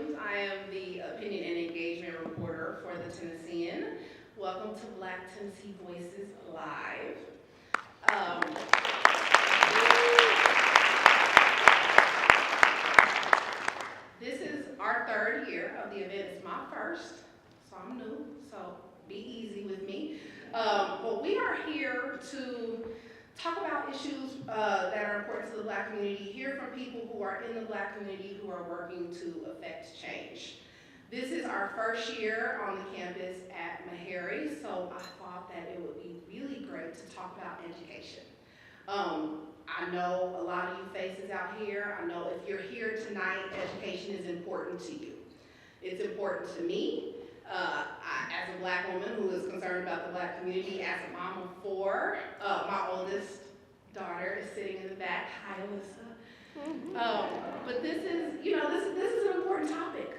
Williams. I am the opinion and engagement reporter for the Tennessean. Welcome to Black Tennessee Voices Live. This is our third year of the event. It's my first, so I'm new, so be easy with me. But we are here to talk about issues that are important to the Black community, hear from people who are in the Black community who are working to affect change. This is our first year on the campus at Meharry, so I thought that it would be really great to talk about education. I know a lot of you faces out here. I know if you're here tonight, education is important to you. It's important to me. As a Black woman who is concerned about the Black community, as a mom of four, my oldest daughter is sitting in the back. Hi, Alyssa. But this is, this is an important topic.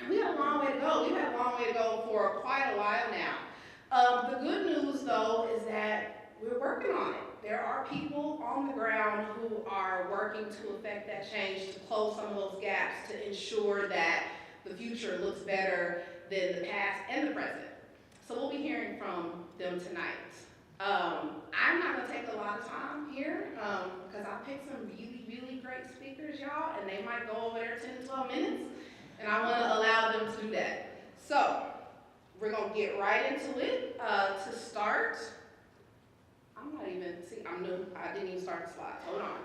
We have a long way to go. We've had a long way to go for quite a while now. The good news, though, is that we're working on it. There are people on the ground who are working to affect that change, to close some of those gaps, to ensure that the future looks better than the past and the present. So we'll be hearing from them tonight. I'm not gonna take a lot of time here because I picked some really, really great speakers, y'all, and they might go over there 10 to 12 minutes, and I wanna allow them to do that. So we're gonna get right into it. To start, I'm new, I didn't even start the slides, hold on.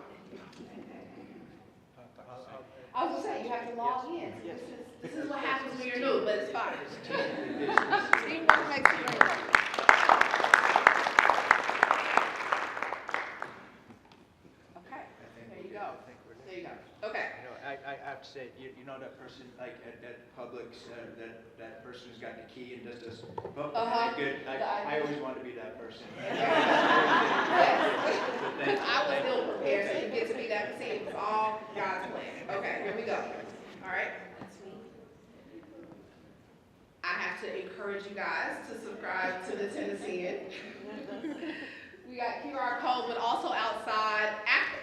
I was gonna say, you have to log in. Yes. This is what happens when you're new, but it's fine. Teamwork makes the dream work. Okay, there you go. There you go. Okay. You know, I have to say, you know that person, like at Publix, that person who's got the key and does this. Oh, good. I always want to be that person. I was ill prepared, so you get to be that. See, it was all God's plan. Okay, here we go. All right, that's me. I have to encourage you guys to subscribe to the Tennessean. We got QR code, but also outside.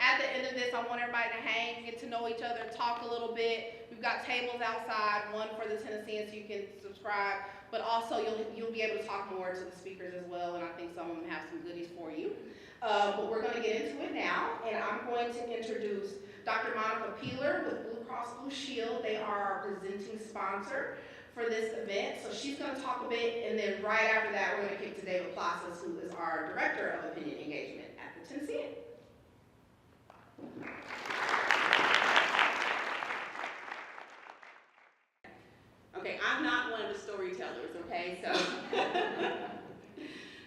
At the end of this, I want everybody to hang, get to know each other, talk a little bit. We've got tables outside, one for the Tennessean so you can subscribe, but also you'll be able to talk more to the speakers as well, and I think some of them have some goodies for you. But we're going to get into it now, and I'm going to introduce Dr. Monica Peeler with Blue Cross Blue Shield. They are our presenting sponsor for this event. So she's going to talk a bit, and then right after that, we're going to kick to David Plazas, who is our Director of Opinion Engagement at the Tennessean. Okay, I'm not one of the storytellers, okay?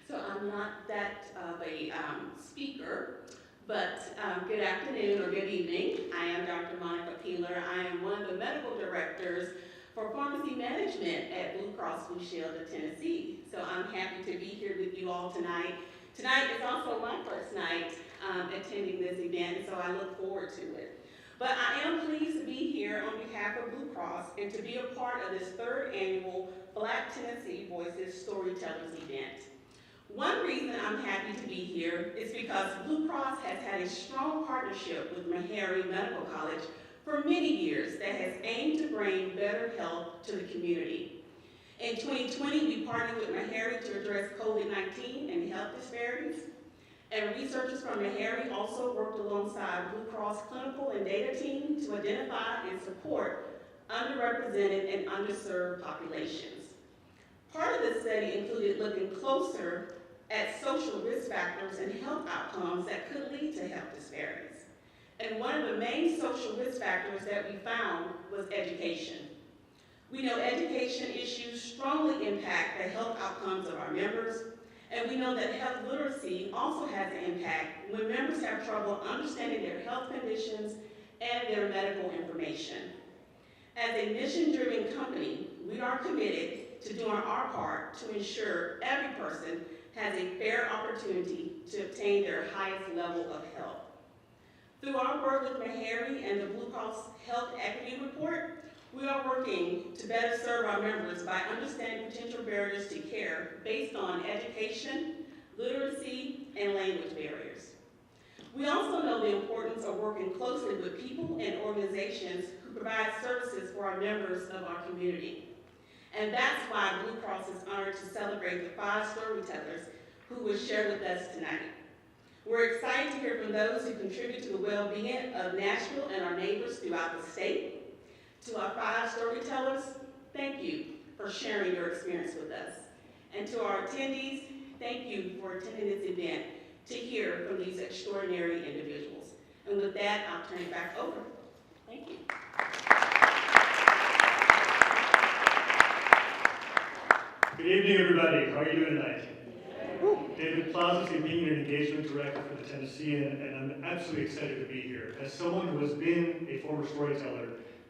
So I'm not that of a speaker, but good afternoon or good evening. I am Dr. Monica Peeler. I am one of the medical directors for pharmacy management at Blue Cross Blue Shield of Tennessee. So I'm happy to be here with you all tonight. Tonight is also my first night attending this event, so I look forward to it. But I am pleased to be here on behalf of Blue Cross and to be a part of this third annual Black Tennessee Voices Storytellers event. One reason I'm happy to be here is because Blue Cross has had a strong partnership with Meharry Medical College for many years that has aimed to bring better health to the community. In 2020, we partnered with Meharry to address COVID-19 and health disparities. And researchers from Meharry also worked alongside Blue Cross clinical and data team to identify and support underrepresented and underserved populations. Part of the study included looking closer at social risk factors and health outcomes that could lead to health disparities. And one of the main social risk factors that we found was education. We know education issues strongly impact the health outcomes of our members, and we know that health literacy also has an impact when members have trouble understanding their health conditions and their medical information. As a mission-driven company, we are committed to doing our part to ensure every person has a fair opportunity to obtain their highest level of health. Through our work with Meharry and the Blue Cross Health Equity Report, we are working to better serve our members by understanding potential barriers to care based on education, literacy, and language barriers. We also know the importance of working closely with people and organizations who provide services for our members of our community. And that's why Blue Cross is honored to celebrate the 5 storytellers who will share with us tonight. We're excited to hear from those who contribute to the well-being of Nashville and our neighbors throughout the state. To our 5 storytellers, thank you for sharing your experience with us. And to our attendees, thank you for attending this event to hear from these extraordinary individuals. And with that, I'll turn it back over. Thank you. Good evening, everybody. How are you doing tonight? David Plaza, Senior Engagement Director for the Tennessean, and I'm absolutely excited to be here. As someone who has been a former storyteller,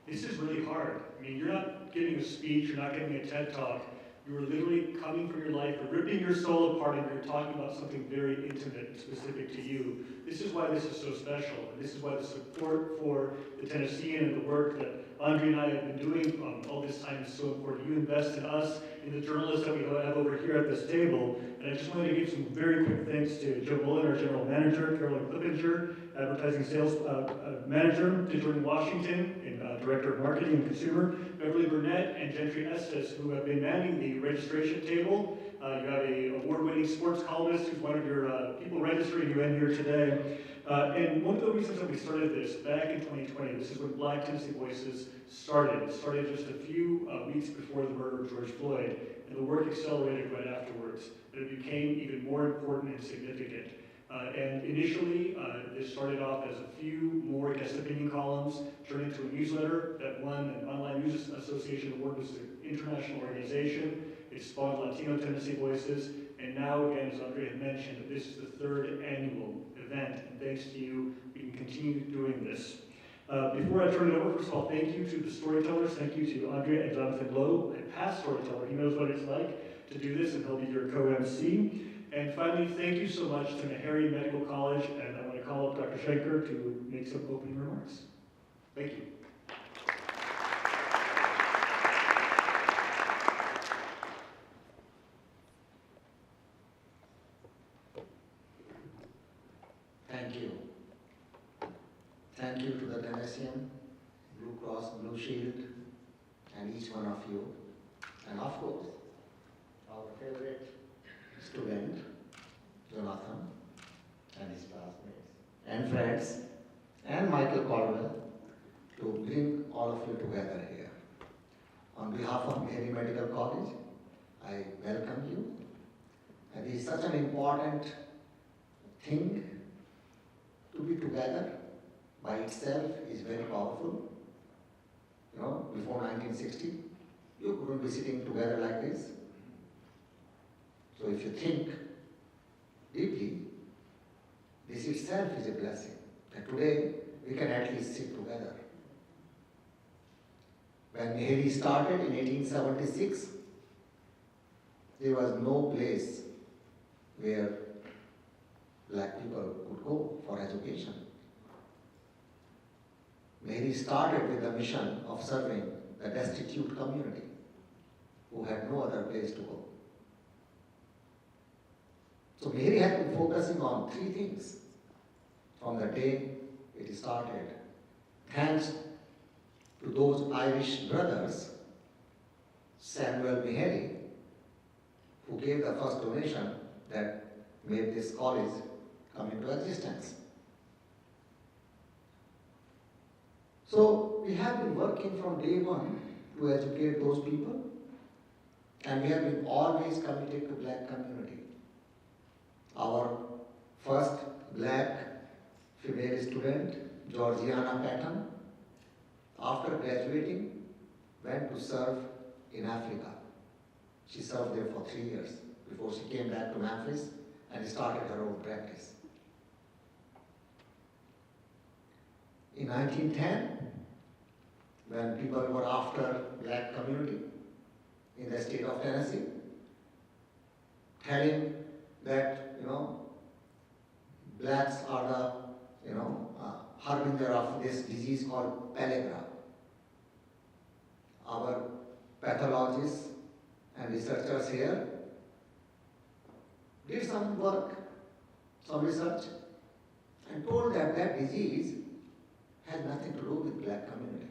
this is really hard. I mean, you're not giving a speech, you're not giving a TED Talk. You are literally coming from your life, you're ripping your soul apart, and you're talking about something very intimate and specific to you. This is why this is so special, and this is why the support for the Tennessean and the work that Andre and I have been doing all this time is so important. You invest in us, in the journalists that we have over here at this table, and I just wanted to give some very quick thanks to Joe Mullen, our General Manager, Carolyn Clippinger, Advertising Sales Manager, Digital in Washington, and Director of Marketing and Consumer, Beverly Burnett, and Gentry Estes, who have been manning the registration table. You have an award-winning sports columnist who's one of your people registering you in here today. And one of the reasons that we started this back in 2020, this is when Black Tennessee Voices started. It started just a few weeks before the murder of George Floyd, and the work accelerated right afterwards. And it became even more important and significant. And initially, this started off as a few more guest opinion columns, turned into a newsletter that won an Online News Association award, which is an international organization. It spawned Latino Tennessee Voices, and now, again, as Andre had mentioned, this is the 3rd annual event, and thanks to you, we can continue doing this. Before I turn it over, first of all, thank you to the storytellers. Thank you to Andrea and Jonathan Lowe, a past storyteller. He knows what it's like to do this, and he'll be your co-MC. And finally, thank you so much to Meharry Medical College, and I want to call up Dr. Schenker to make some opening remarks. Thank you. Thank you. Thank you to the Tennessean, Blue Cross, Blue Shield, and each one of you. And of course, our favorite student, Jonathan, and his classmates, and friends, and Michael Caldwell, to bring all of you together here. On behalf of Meharry Medical College, I welcome you. And it is such an important thing. To be together by itself is very powerful. You know, before 1960, you couldn't be sitting together like this. So if you think deeply, this itself is a blessing. That today, we can at least sit together. When Meharry started in 1876, there was no place where Black people could go for education. Meharry started with the mission of serving the destitute community who had no other place to go. So Meharry had been focusing on 3 things from the day it started. Thanks to those Irish brothers, Samuel Meharry, who gave the first donation that made this college come into existence. So we have been working from day one to educate those people, and we have been always committed to Black community. Our first Black female student, Georgiana Patton, after graduating, went to serve in Africa. She served there for 3 years before she came back to Memphis and started her own practice. In 1910, when people were after Black community in the state of Tennessee, telling that, Blacks are the, harbinger of this disease called pellagra. Our pathologists and researchers here did some work, some research, and told that that disease had nothing to do with black community.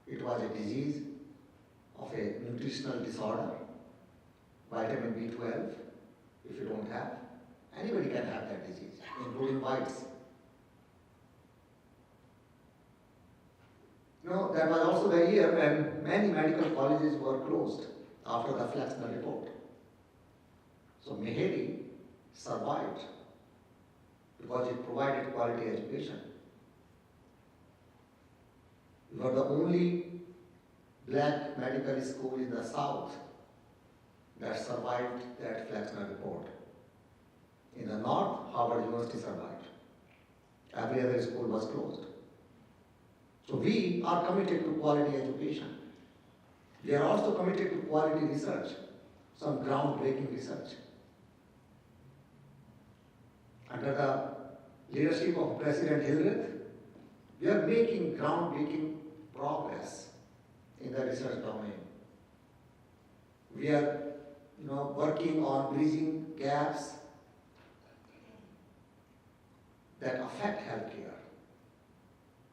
It was a disease of a nutritional disorder, vitamin B12, if you don't have, anybody can have that disease, including whites. No, that was also the year when many medical colleges were closed after the Flexner report. So Mehery survived because it provided quality education. We were the only black medical school in the South that survived that Flexner report. In the North, Harvard University survived. Every other school was closed. So we are committed to quality education. We are also committed to quality research, some groundbreaking research. Under the leadership of President Hildreth, we are making groundbreaking progress in the research domain. We are working on bridging gaps that affect healthcare.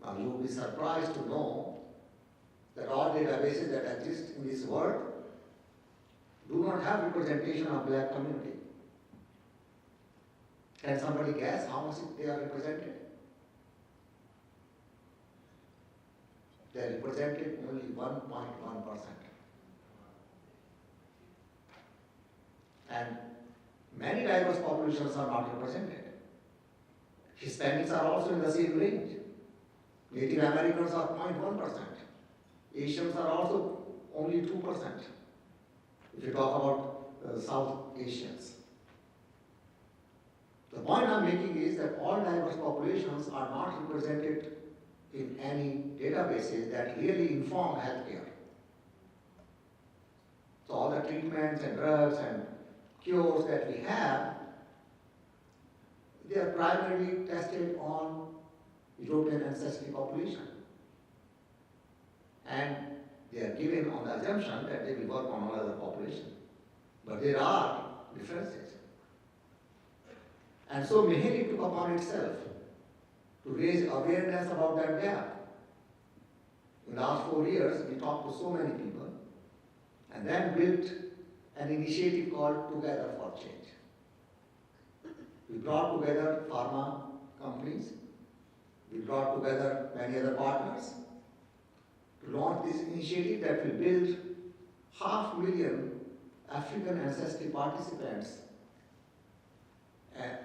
Now you will be surprised to know that all databases that exist in this world do not have representation of black community. Can somebody guess how much they are represented? They are represented only 1.1%. And many diverse populations are not represented. Hispanics are also in the same range. Native Americans are 0.1%. Asians are also only 2%. If you talk about South Asians. The point I'm making is that all diverse populations are not represented in any databases that really inform healthcare. So all the treatments and drugs and cures that we have, they are primarily tested on European ancestry population. And they are given on the assumption that they will work on all other populations. But there are differences. And so Mehery took upon itself to raise awareness about that gap. In the last 4 years, we talked to so many people and then built an initiative called Together for Change. We brought together pharma companies, we brought together many other partners to launch this initiative that will build 500,000 African ancestry participants and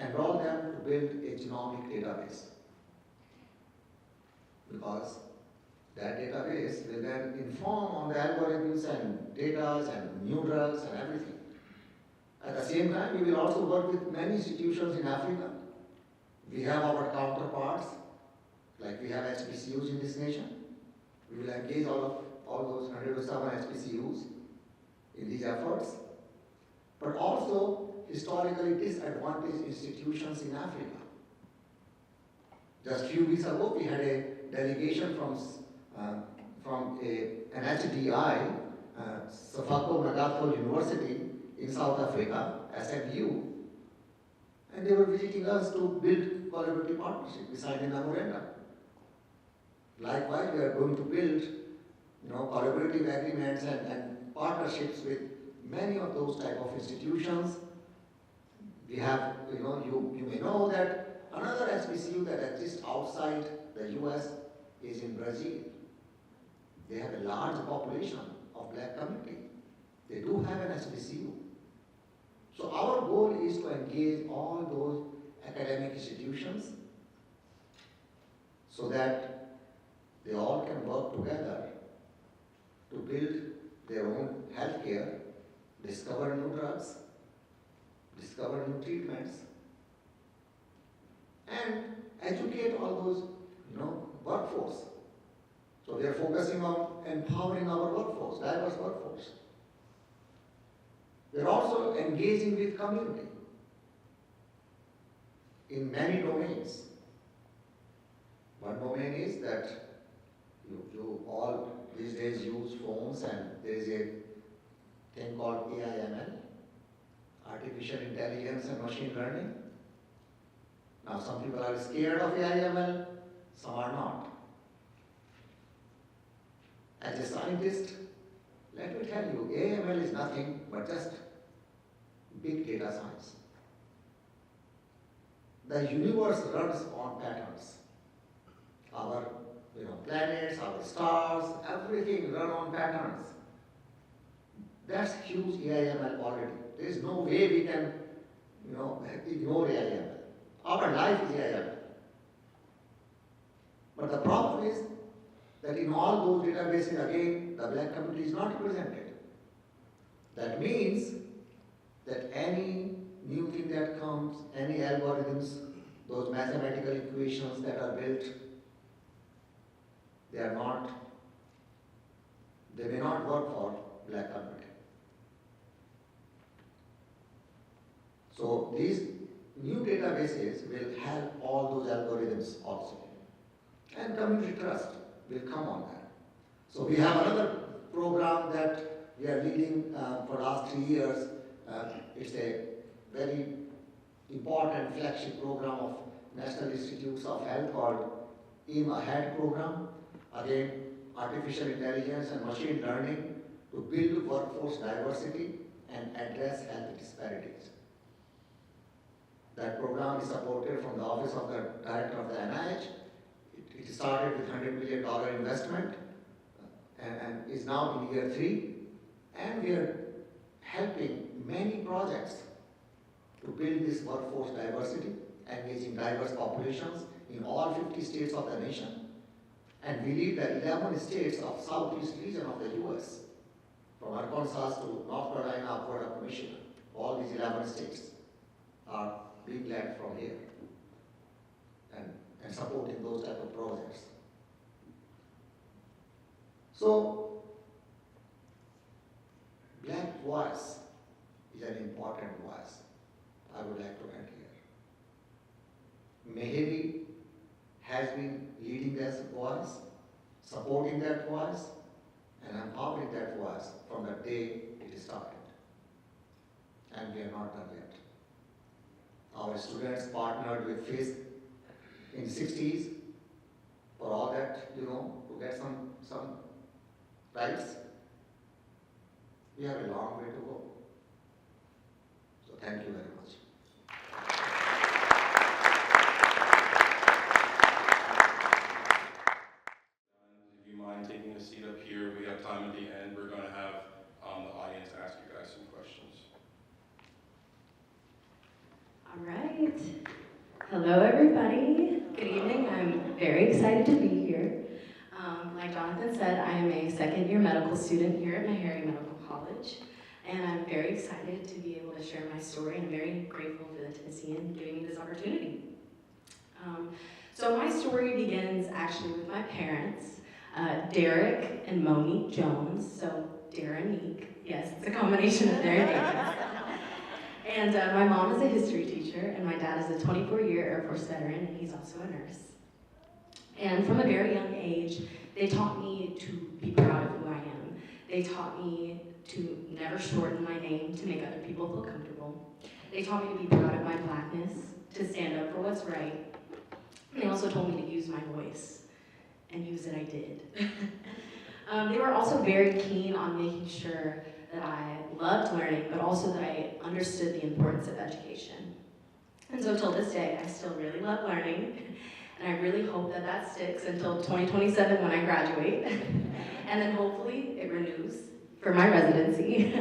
enroll them to build a genomic database. Because that database will then inform on the algorithms and data and new drugs and everything. At the same time, we will also work with many institutions in Africa. We have our counterparts, like we have HBCUs in this nation. We will engage all those 107 HBCUs in these efforts. But also historically disadvantaged institutions in Africa. Just a few weeks ago, we had a delegation from an HDI, Sefako Nagato University in South Africa, SMU, and they were visiting us to build collaborative partnership. We signed a memorandum. Likewise, we are going to build collaborative agreements and partnerships with many of those type of institutions. We have, you may know that another HBCU that exists outside the US is in Brazil. They have a large population of black community. They do have an HBCU. So our goal is to engage all those academic institutions so that they all can work together to build their own healthcare, discover new drugs, discover new treatments, and educate all those, workforce. So we are focusing on empowering our workforce, diverse workforce. We are also engaging with community in many domains. One domain is that you all these days use phones, and there is a thing called AIML, artificial intelligence and machine learning. Now some people are scared of AIML, some are not. As a scientist, let me tell you, AIML is nothing but just big data science. The universe runs on patterns. Our planets, our stars, everything run on patterns. That's huge AIML already. There is no way we can ignore AIML. Our life is AIML. But the problem is that in all those databases, again, the black community is not represented. That means that any new thing that comes, any algorithms, those mathematical equations that are built, they may not work for black community. So these new databases will have all those algorithms also. And community trust will come on that. So we have another program that we are leading for last 3 years. It's a very important flagship program of National Institutes of Health called Aim Ahead program. Again, artificial intelligence and machine learning to build workforce diversity and address health disparities. That program is supported from the Office of the Director of the NIH. It started with $100 million investment and is now in year 3. And we are helping many projects to build this workforce diversity, engaging diverse populations in all 50 states of the nation. And we lead the 11 states of southeast region of the US, from Arkansas to North Carolina, upward up to Michigan. All these 11 states are being led from here and supporting those type of projects. So, black voice is an important voice. I would like to end here. Meheri has been leading that voice, supporting that voice, and empowering that voice from the day it started. And we are not done yet. Our students partnered with FISC in the 60s for all that, to get some rights. We have a long way to go. So thank you very much. If you mind taking a seat up here, we have time at the end. We're going to have the audience ask you guys some questions. All right. Hello, everybody. Good evening. I'm very excited to be here. Like Jonathan said, I am a second-year medical student here at Meharry Medical College, and I'm very excited to be able to share my story, and I'm very grateful for the Tennessean giving me this opportunity. So my story begins actually with my parents, Derek and Monique Jones. So Daranique, yes, it's a combination of their names. And my mom is a history teacher, and my dad is a 24-year Air Force veteran, and he's also a nurse. And from a very young age, they taught me to be proud of who I am. They taught me to never shorten my name to make other people feel comfortable. They taught me to be proud of my blackness, to stand up for what's right. And they also told me to use my voice, and use it I did. They were also very keen on making sure that I loved learning, but also that I understood the importance of education. And so till this day, I still really love learning, and I really hope that that sticks until 2027 when I graduate. And then hopefully it renews for my residency.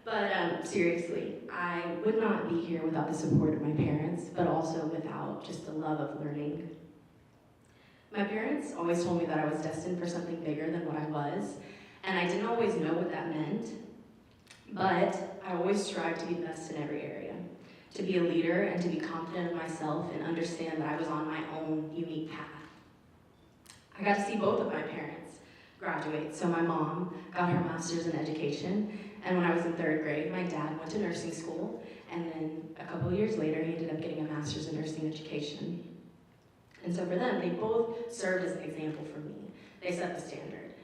But seriously, I would not be here without the support of my parents, but also without just the love of learning. My parents always told me that I was destined for something bigger than what I was, and I didn't always know what that meant, but I always strived to be the best in every area, to be a leader and to be confident of myself and understand that I was on my own unique path. I got to see both of my parents graduate. So my mom got her master's in education, and when I was in 3rd grade, my dad went to nursing school, and then a couple of years later, he ended up getting a master's in nursing education. And so for them, they both served as an example for me. They set the standard.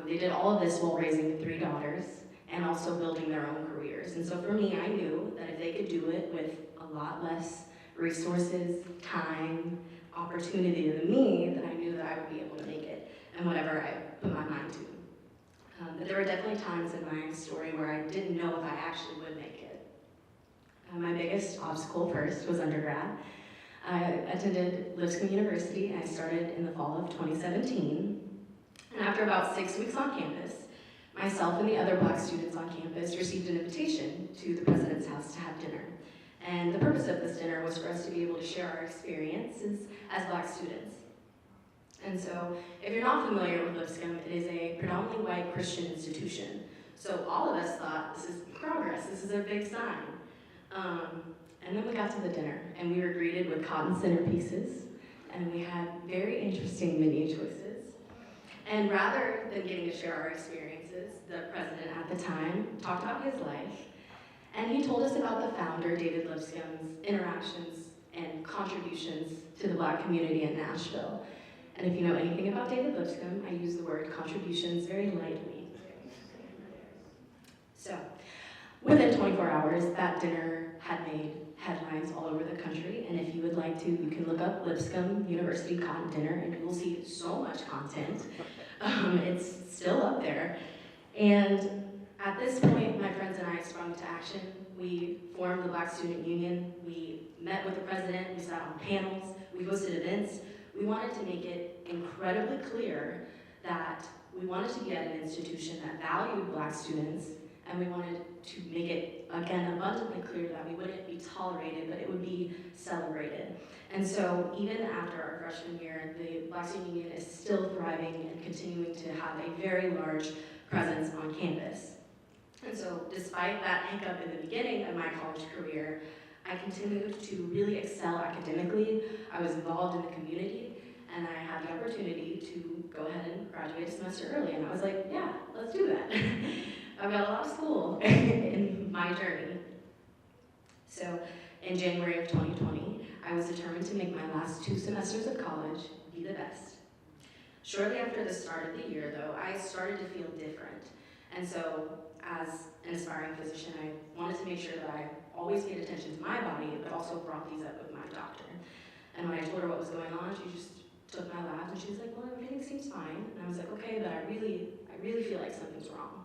They did all of this while raising 3 daughters and also building their own careers. And so for me, I knew that if they could do it with a lot less resources, time, opportunity to me that I knew that I would be able to make it, and whatever I put my mind to. But there were definitely times in my story where I didn't know if I actually would make it. My biggest obstacle first was undergrad. I attended Lipscomb University, and I started in the fall of 2017. And after about 6 weeks on campus, myself and the other Black students on campus received an invitation to the president's house to have dinner. And the purpose of this dinner was for us to be able to share our experiences as Black students. And so, if you're not familiar with Lipscomb, it is a predominantly white Christian institution. So all of us thought, this is progress, this is a big sign. And then we got to the dinner, and we were greeted with cotton centerpieces, and we had very interesting menu choices. And rather than getting to share our experiences, the president at the time talked about his life, and he told us about the founder, David Lipscomb's interactions and contributions to the Black community in Nashville. And if you know anything about David Lipscomb, I use the word contributions very lightly. So, within 24 hours, that dinner had made headlines all over the country, and if you would like to, you can look up Lipscomb University Cotton Dinner, and you will see so much content. It's still up there. And at this point, my friends and I sprung to action. We formed the Black Student Union. We met with the president. We sat on panels. We hosted events. We wanted to make it incredibly clear that we wanted to be at an institution that valued Black students, and we wanted to make it, again, abundantly clear that we wouldn't be tolerated, but it would be celebrated. And so even after our freshman year, the Black Student Union is still thriving and continuing to have a very large presence on campus. And so despite that hiccup in the beginning of my college career, I continued to really excel academically. I was involved in the community, and I had the opportunity to go ahead and graduate a semester early. And I was like, yeah, let's do that. I've got a lot of school in my journey. So in January of 2020, I was determined to make my last 2 semesters of college be the best. Shortly after the start of the year, though, I started to feel different. And so as an aspiring physician, I wanted to make sure that I always paid attention to my body, but also brought these up with my doctor. And when I told her what was going on, she just took my labs and she was like, well, everything seems fine. And I was like, okay, but I really feel like something's wrong.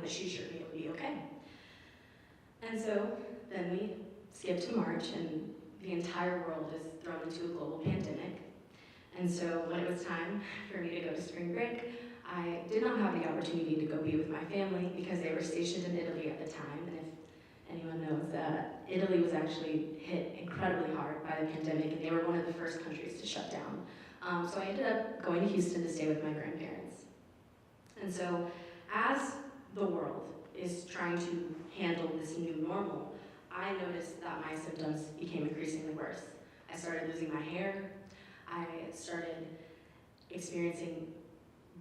But she assured me it would be okay. And so then we skip to March, and the entire world is thrown into a global pandemic. And so when it was time for me to go to spring break, I did not have the opportunity to go be with my family because they were stationed in Italy at the time. And if anyone knows that Italy was actually hit incredibly hard by the pandemic, and they were one of the first countries to shut down. So I ended up going to Houston to stay with my grandparents. And so as the world is trying to handle this new normal, I noticed that my symptoms became increasingly worse. I started losing my hair. I started experiencing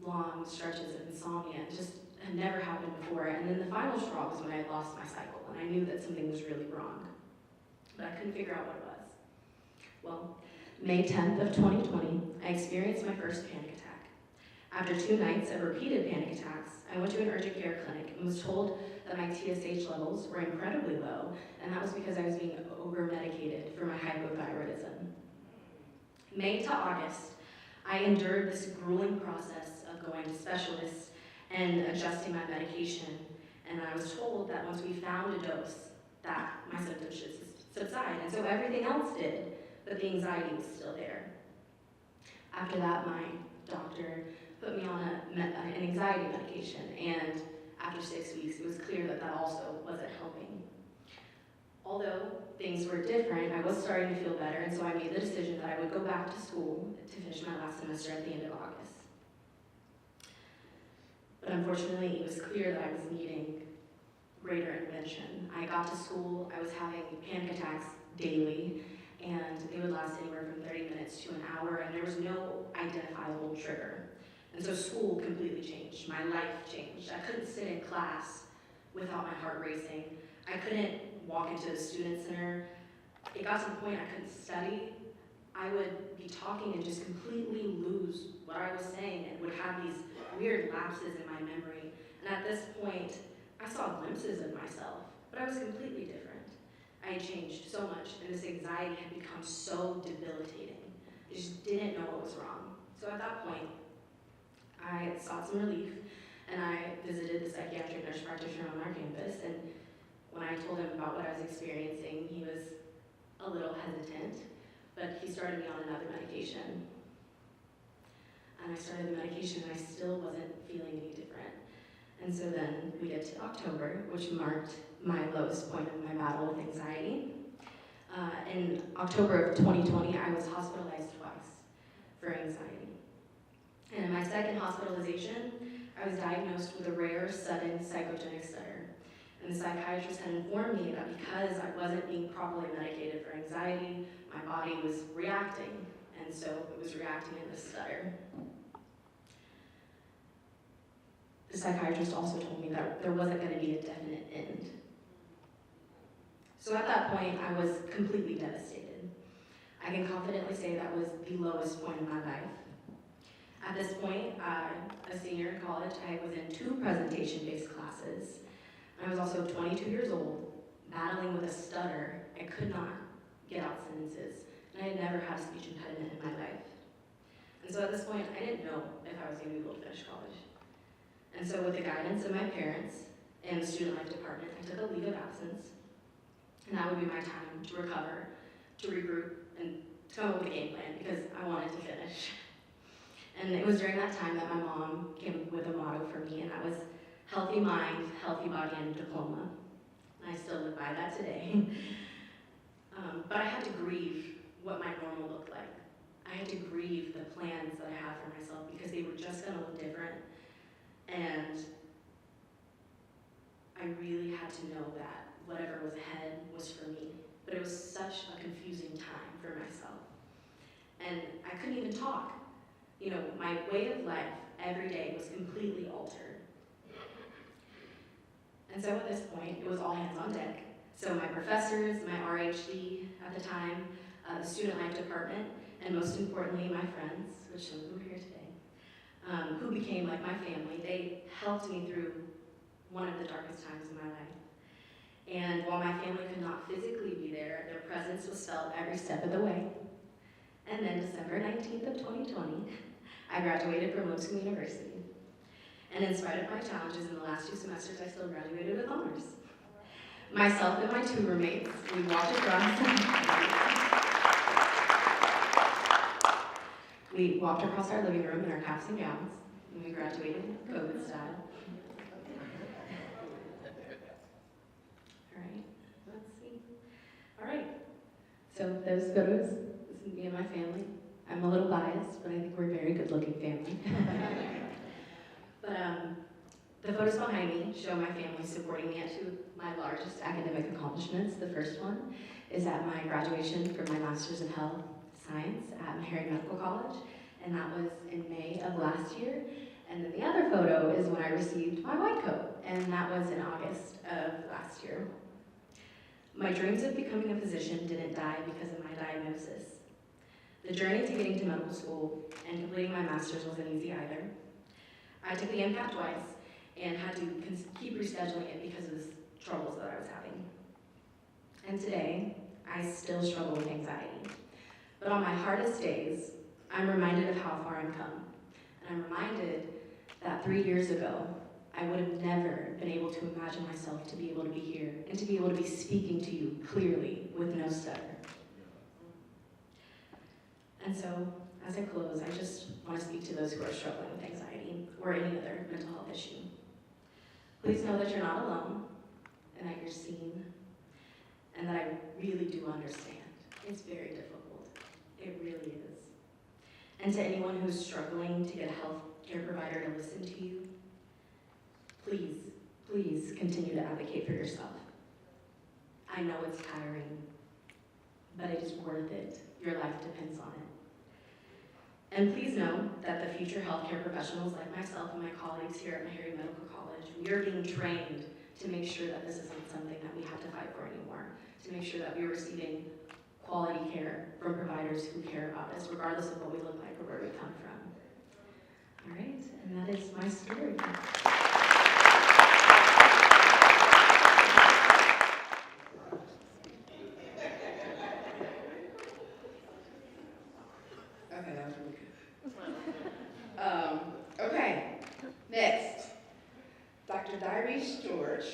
long stretches of insomnia. It just had never happened before. And then the final straw was when I lost my cycle, and I knew that something was really wrong. But I couldn't figure out what it was. Well, May 10th of 2020, I experienced my first panic attack. After 2 nights of repeated panic attacks, I went to an urgent care clinic and was told that my TSH levels were incredibly low, and that was because I was being over-medicated for my hypothyroidism. May to August, I endured this grueling process of going to specialists and adjusting my medication, and I was told that once we found a dose, that my symptoms should subside, and so everything else did, but the anxiety was still there. After that, my doctor put me on an anxiety medication, and after 6 weeks, it was clear that that also wasn't helping. Although things were different, I was starting to feel better, and so I made the decision that I would go back to school to finish my last semester at the end of August. But unfortunately, it was clear that I was needing greater intervention. I got to school, I was having panic attacks daily, and they would last anywhere from 30 minutes to an hour, and there was no identifiable trigger. And so school completely changed. My life changed. I couldn't sit in class without my heart racing. I couldn't walk into the student center. It got to the point I couldn't study. I would be talking and just completely lose what I was saying and would have these weird lapses in my memory. And at this point, I saw glimpses of myself, but I was completely different. I had changed so much, and this anxiety had become so debilitating. I just didn't know what was wrong. So at that point, I sought some relief, and I visited the psychiatric nurse practitioner on our campus, and when I told him about what I was experiencing, he was a little hesitant, but he started me on another medication. And I started the medication, and I still wasn't feeling any different. And so then we get to October, which marked my lowest point of my battle with anxiety. In October of 2020, I was hospitalized twice for anxiety. And in my second hospitalization, I was diagnosed with a rare, sudden psychogenic stutter. And the psychiatrist had informed me that because I wasn't being properly medicated for anxiety, my body was reacting, and so it was reacting in this stutter. The psychiatrist also told me that there wasn't going to be a definite end. So at that point, I was completely devastated. I can confidently say that was the lowest point in my life. At this point, a senior in college, I was in 2 presentation-based classes. I was also 22 years old, battling with a stutter. I could not get out sentences, and I had never had a speech impediment in my life. And so at this point, I didn't know if I was going to be able to finish college. And so with the guidance of my parents and the student life department, I took a leave of absence, and that would be my time to recover, to regroup, and to come up with a game plan, because I wanted to finish. And it was during that time that my mom came up with a motto for me, and that was healthy mind, healthy body, and a diploma. And I still live by that today. But I had to grieve what my normal looked like. I had to grieve the plans that I had for myself, because they were just gonna look different. And I really had to know that whatever was ahead was for me. But it was such a confusing time for myself. And I couldn't even talk. You know, my way of life every day was completely altered. And so at this point, it was all hands on deck. So my professors, my RHD at the time, the student life department, and most importantly, my friends, which some of them are here today, who became like my family. They helped me through one of the darkest times in my life. And while my family could not physically be there, their presence was felt every step of the way. And then December 19th of 2020, I graduated from Lipscomb University. And in spite of my challenges in the last 2 semesters, I still graduated with honors. Myself and my 2 roommates, we walked across our living room in our caps and gowns, and we graduated COVID style. All right, let's see. All right, so those photos, this is me and my family. I'm a little biased, but I think we're a very good-looking family. But the photos behind me show my family supporting me at 2 of my largest academic accomplishments. The first one is at my graduation from my Master's in Health Science at Meharry Medical College, and that was in May of last year. And then the other photo is when I received my white coat, and that was in August of last year. My dreams of becoming a physician didn't die because of my diagnosis. The journey to getting to medical school and completing my master's wasn't easy either. I took the MCAT twice and had to keep rescheduling it because of the troubles that I was having. And today, I still struggle with anxiety. But on my hardest days, I'm reminded of how far I've come. And I'm reminded that 3 years ago, I would have never been able to imagine myself to be able to be here and to be able to be speaking to you clearly with no stutter. And so, as I close, I just want to speak to those who are struggling with anxiety or any other mental health issue. Please know that you're not alone and that you're seen and that I really do understand. It's very difficult. It really is. And to anyone who's struggling to get a health care provider to listen to you, please, please continue to advocate for yourself. I know it's tiring, but it is worth it. Your life depends on it. And please know that the future healthcare professionals like myself and my colleagues here at Meharry Medical College, we are being trained to make sure that this isn't something that we have to fight for anymore, to make sure that we're receiving quality care from providers who care about us, regardless of what we look like or where we come from. All right, and that is my story. Diarese George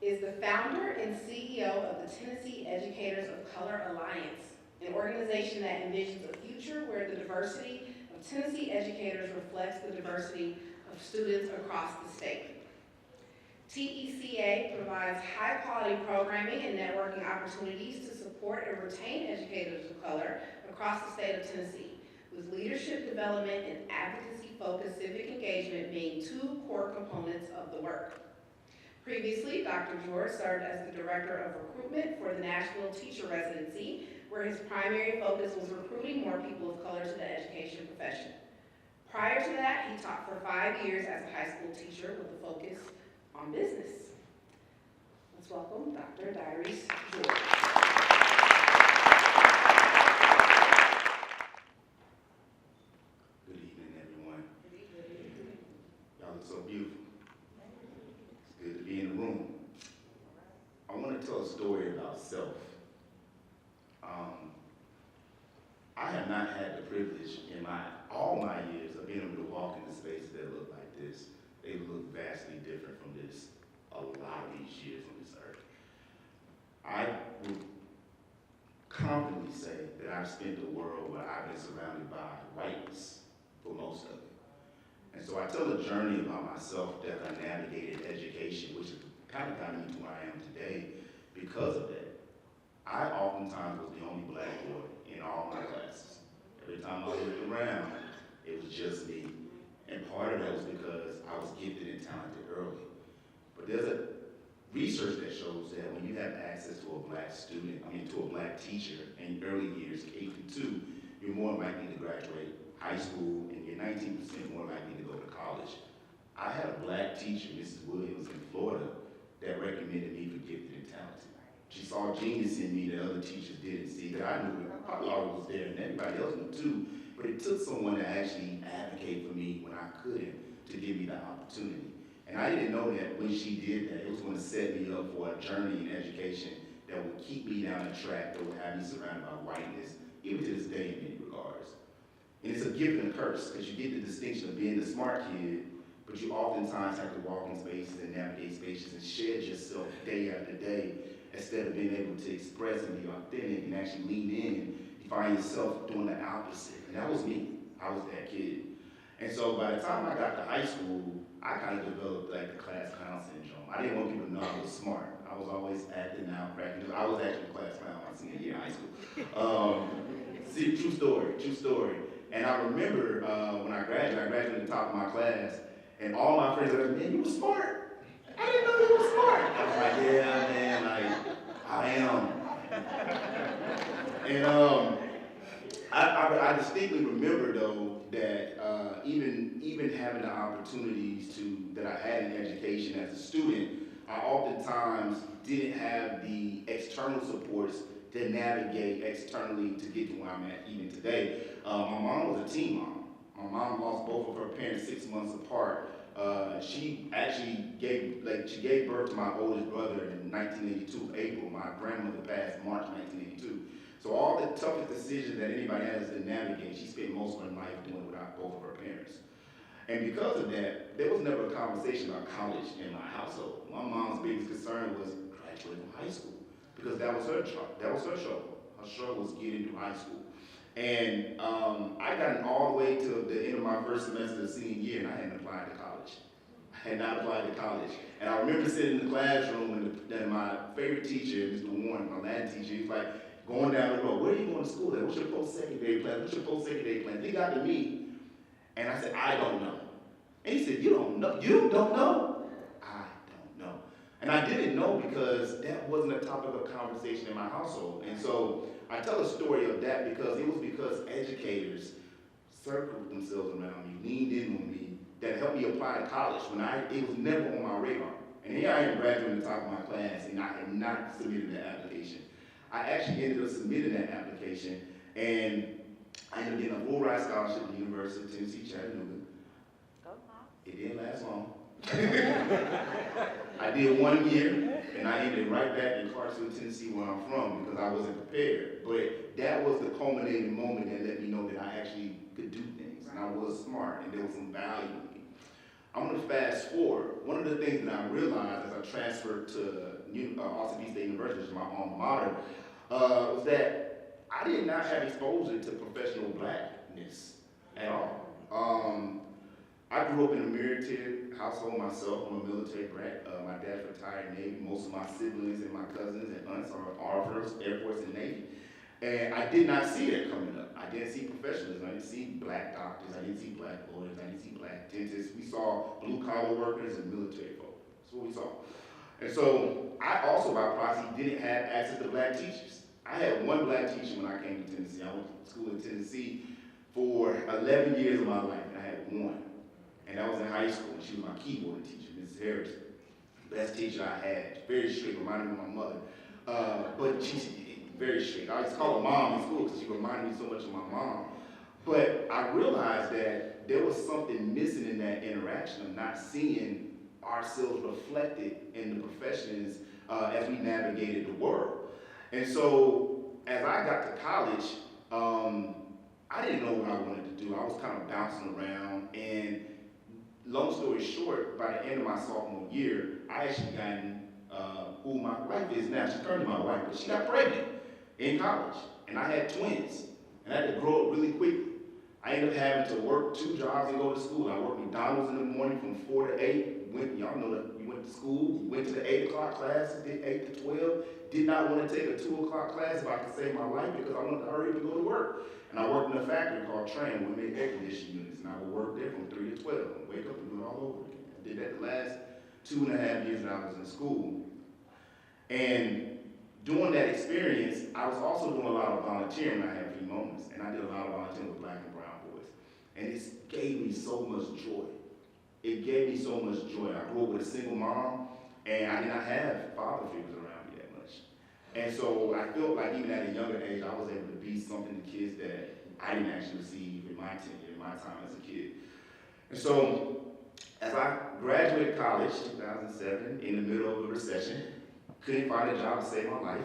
is the founder and CEO of the Tennessee Educators of Color Alliance, an organization that envisions a future where the diversity of Tennessee educators reflects the diversity of students across the state. TECA provides high-quality programming and networking opportunities to support and retain educators of color across the state of Tennessee, with leadership development and advocacy-focused civic engagement being two core components of the work. Previously, Dr. George served as the Director of Recruitment for the Nashville Teacher Residency, where his primary focus was recruiting more people of color to the education profession. Prior to that, he taught for 5 years as a high school teacher with a focus on business. Let's welcome Dr. Diarese George. Good evening, everyone. Y'all look so beautiful. It's good to be in the room. I want to tell a story about self. I have not had the privilege in all my years of being able to walk into spaces that look like this. They look vastly different from this a lot of these years on this earth. I would confidently say that I've spent a world where I've been surrounded by whiteness for most of it. And so I tell a journey about myself that I navigated education, which has kind of gotten me to where I am today because of that. I oftentimes was the only black boy in all my classes. Every time I looked around, it was just me. And part of that was because I was gifted and talented early. But there's a research that shows that when you have access to a black student, to a black teacher in early years, K through 2, you're more likely to graduate high school and you're 19% more likely to go to college. I had a black teacher, Mrs. Williams in Florida, that recommended me for gifted and talented. She saw genius in me that other teachers didn't see, that I knew it probably always was there and everybody else knew too. But it took someone to actually advocate for me when I couldn't, to give me the opportunity. And I didn't know that when she did that, it was going to set me up for a journey in education that would keep me down a track that would have me surrounded by whiteness, even to this day in many regards. And it's a gift and a curse, because you get the distinction of being the smart kid, but you oftentimes have to walk in spaces and navigate spaces and shed yourself day after day, instead of being able to express and be authentic and actually lean in. You find yourself doing the opposite. And that was me. I was that kid. And so by the time I got to high school, I kind of developed like the class clown syndrome. I didn't want people to know I was smart. I was always acting out, cracking. I was actually a class clown my senior year in high school. See, true story. And I remember when I graduated at the top of my class, and all my friends were like, man, you were smart. I didn't know you were smart. I was like, yeah, man, I am. And I distinctly remember though that even having the opportunities that I had in education as a student, I oftentimes didn't have the external supports to navigate externally to get to where I'm at even today. My mom was a teen mom. My mom lost both of her parents 6 months apart. She actually gave birth to my oldest brother in 1982, April. My grandmother passed March 1982. So all the toughest decisions that anybody has to navigate, she spent most of her life doing without both of her parents. And because of that, there was never a conversation about college in my household. My mom's biggest concern was graduating from high school, because that was her struggle. Her struggle was getting through high school. And I got all the way to the end of my first semester of senior year, and I hadn't applied to college. I had not applied to college. And I remember sitting in the classroom, and my favorite teacher, Mr. Warren, my Latin teacher, he was like, going down the road, where are you going to school at? What's your post-secondary plan? What's your post-secondary plan? He got to me, and I said, I don't know. And he said, you don't know? You don't know? I don't know. And I didn't know because that wasn't a topic of conversation in my household. And so I tell a story of that because educators circled themselves around me, leaned in on me, that helped me apply to college when it was never on my radar. And here I am graduating at the top of my class, and I had not submitted that application. I actually ended up submitting that application, and I ended up getting a full ride scholarship at the University of Tennessee, Chattanooga. It didn't last long. I did 1 year, and I ended right back in Clarksville, Tennessee, where I'm from, because I wasn't prepared. But that was the culminating moment that let me know that I actually could do things, and I was smart, and there was some value in me. I'm gonna fast forward. One of the things that I realized as I transferred to Austin Peay State University, which is my alma mater, was that I did not have exposure to professional blackness at all. I grew up in a military household myself. I'm a military brat. My dad's retired Navy. Most of my siblings and my cousins and aunts are Army, Air Force, and Navy. And I did not see that coming up. I didn't see professionalism. I didn't see black doctors. I didn't see black lawyers. I didn't see black dentists. We saw blue-collar workers and military folk. That's what we saw. And so I also, by proxy, didn't have access to black teachers. I had one black teacher when I came to Tennessee. I went to school in Tennessee for 11 years of my life, and I had one. And that was in high school, and she was my keyboard teacher, Mrs. Harrison. Best teacher I had. Very strict, reminded me of my mother. But she's very strict. I used to call her mom in school because she reminded me so much of my mom. But I realized that there was something missing in that interaction of not seeing ourselves reflected in the professions as we navigated the world. And so as I got to college, I didn't know what I wanted to do. I was kind of bouncing around, and long story short, by the end of my sophomore year, I actually gotten who my wife is now. She's currently my wife, but she got pregnant in college, and I had twins, and I had to grow up really quickly. I ended up having to work 2 jobs and go to school. I worked McDonald's in the morning from 4 to 8. Y'all know that we went to school, went to the 8 o'clock class, did 8 to 12. Did not want to take a 2 o'clock class if I could save my life because I wanted to hurry up and go to work. And I worked in a factory called Tran, where we made air conditioning units, and I would work there from 3 to 12 and wake up and do it all over again. I did that the last 2.5 years that I was in school. And during that experience, I was also doing a lot of volunteering when I had a few moments, and I did a lot of volunteering with black and brown boys. And it gave me so much joy. It gave me so much joy. I grew up with a single mom, and I did not have father figures around me that much. And so I felt like even at a younger age, I was able to be something to kids that I didn't actually receive in my tenure, in my time as a kid. And so as I graduated college, 2007, in the middle of a recession, couldn't find a job to save my life,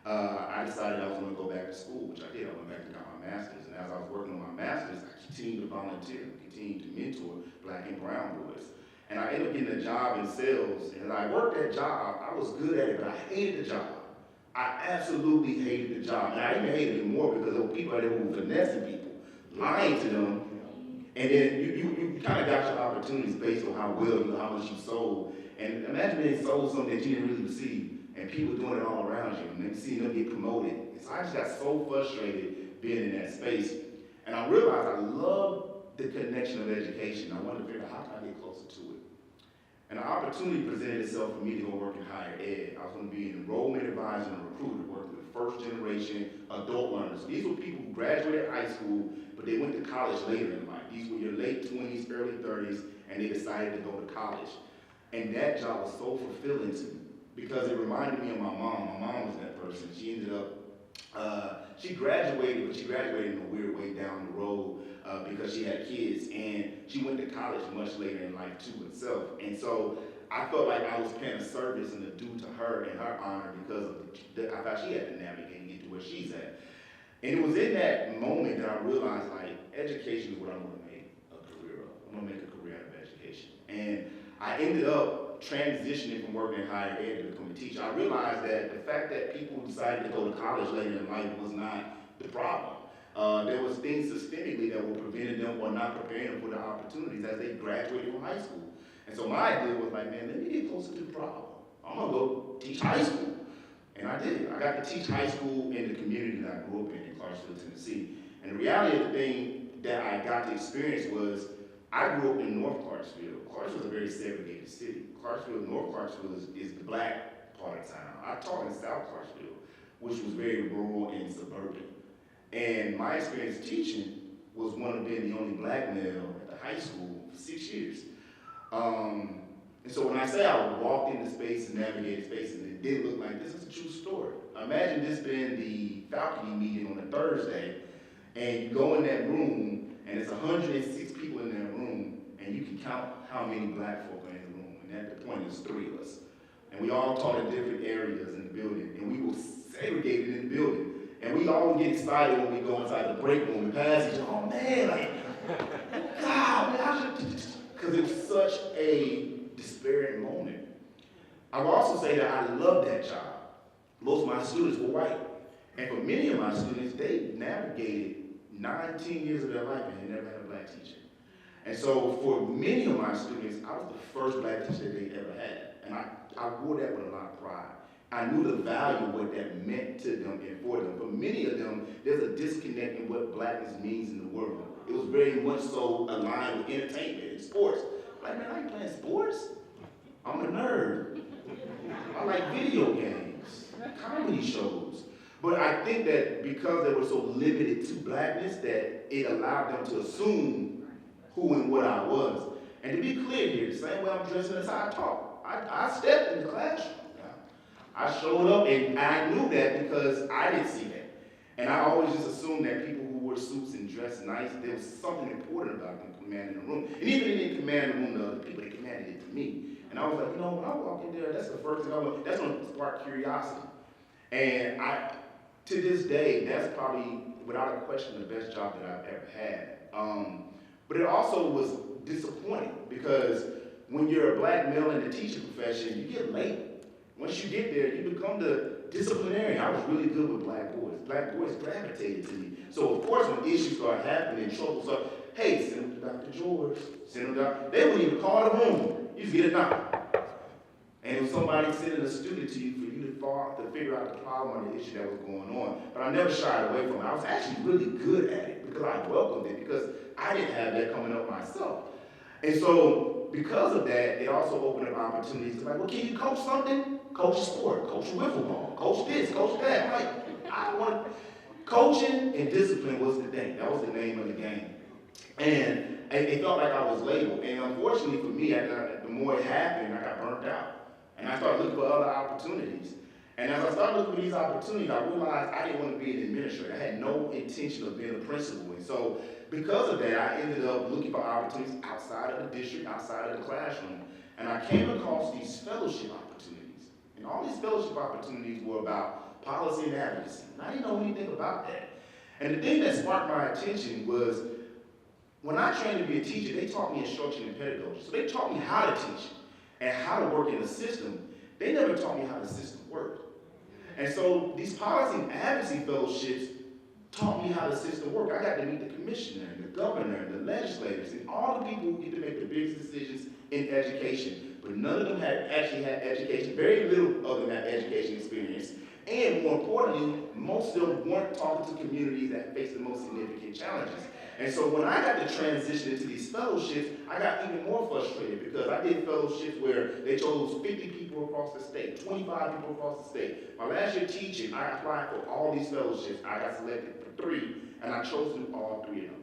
I decided I was going to go back to school, which I did. I went back and got my master's. And as I was working on my master's, I continued to volunteer, continued to mentor black and brown boys. And I ended up getting a job in sales. And as I worked that job, I was good at it, but I hated the job. I absolutely hated the job. And I even hated it more because there were people out there who were finessing people, lying to them. And then you kind of got your opportunities based on how much you sold. And imagine being sold something that you didn't really receive, and people doing it all around you, and then seeing them get promoted. And so I just got so frustrated being in that space. And I realized I love the connection of education. I wanted to figure out how can I get closer to it. And an opportunity presented itself for me to go work in higher ed. I was going to be an enrollment advisor and a recruiter, working with first generation adult learners. These were people who graduated high school, but they went to college later in life. These were your late 20s, early 30s, and they decided to go to college. And that job was so fulfilling to me because it reminded me of my mom. My mom was that person. She ended up, she graduated, but she graduated in a weird way down the road because she had kids, and she went to college much later in life too herself. And so I felt like I was paying a service and a due to her and her honor because of I thought she had to navigate and get to where she's at. And it was in that moment that I realized, like, education is what I'm going to make a career of. I'm going to make a career out of education. And I ended up transitioning from working in higher ed to become a teacher. I realized that the fact that people decided to go to college later in life was not the problem. There was things systemically that were preventing them or not preparing them for the opportunities as they graduated from high school. And so my idea was like, man, let me get closer to the problem. I'm going to go teach high school. And I did. I got to teach high school in the community that I grew up in Clarksville, Tennessee. And the reality of the thing that I got to experience was I grew up in North Clarksville. Clarksville is a very segregated city. North Clarksville is the black part of town. I taught in South Clarksville, which was very rural and suburban. And my experience teaching was one of being the only black male at the high school for 6 years. And so when I say I walked into space and navigated spaces, it did look like this is a true story. Imagine this being the faculty meeting on a Thursday, and you go in that room, and it's 106 people in that room, and you can count how many black folk are in the room. And at the point, there's 3 of us. And we all taught in different areas in the building, and we were segregated in the building. And we all get excited when we go inside the break room and pass each other. Oh man, like, God, man, because it was such a despairing moment. I will also say that I love that job. Most of my students were white. And for many of my students, they navigated 9, 10 years of their life and they never had a black teacher. And so for many of my students, I was the first black teacher that they ever had. And I wore that with a lot of pride. I knew the value of what that meant to them and for them. For many of them, there's a disconnect in what blackness means in the world. It was very much so aligned with entertainment and sports. Like, man, I ain't playing sports. I'm a nerd. I like video games, comedy shows. But I think that because they were so limited to blackness, that it allowed them to assume who and what I was. And to be clear here, the same way I'm dressing is how I talk. I stepped in the classroom. I showed up and I knew that because I didn't see that. And I always just assumed that people who wore suits and dressed nice, there was something important about them commanding the room. And even if they didn't command the room to other people, they commanded it to me. And I was like, you know, when I walk in there, that's the first thing I want. That's going to spark curiosity. And to this day, that's probably, without a question, the best job that I've ever had. But it also was disappointing because when you're a black male in the teaching profession, you get labeled. Once you get there, you become the disciplinarian. I was really good with black boys. Black boys gravitated to me. So of course, when issues start happening, trouble started, hey, send them to Dr. George, send them to they wouldn't even call the room. You just get a knock. And it was somebody sending a student to you for you to figure out the problem or the issue that was going on. But I never shied away from it. I was actually really good at it because I welcomed it because I didn't have that coming up myself. And so because of that, it also opened up opportunities to like, well, can you coach something? Coach a sport, coach a wiffle ball, coach this, coach that. I'm like, I want coaching and discipline was the thing. That was the name of the game. And it felt like I was labeled. And unfortunately for me, the more it happened, I got burnt out. And I started looking for other opportunities. And as I started looking for these opportunities, I realized I didn't want to be an administrator. I had no intention of being a principal. And so because of that, I ended up looking for opportunities outside of the district, outside of the classroom. And I came across these fellowship opportunities. And all these fellowship opportunities were about policy and advocacy. And I didn't know anything about that. And the thing that sparked my attention was when I trained to be a teacher, they taught me instruction and pedagogy. So they taught me how to teach and how to work in the system. They never taught me how the system worked. And so these policy and advocacy fellowships taught me how the system worked. I got to meet the commissioner and the governor and the legislators and all the people who get to make the biggest decisions in education. But none of them actually had education. Very little of them had education experience. And more importantly, most of them weren't talking to communities that face the most significant challenges. And so when I got to transition into these fellowships, I got even more frustrated because I did fellowships where they chose 50 people across the state, 25 people across the state. My last year teaching, I applied for all these fellowships. I got selected for 3, and I chose all 3 of them.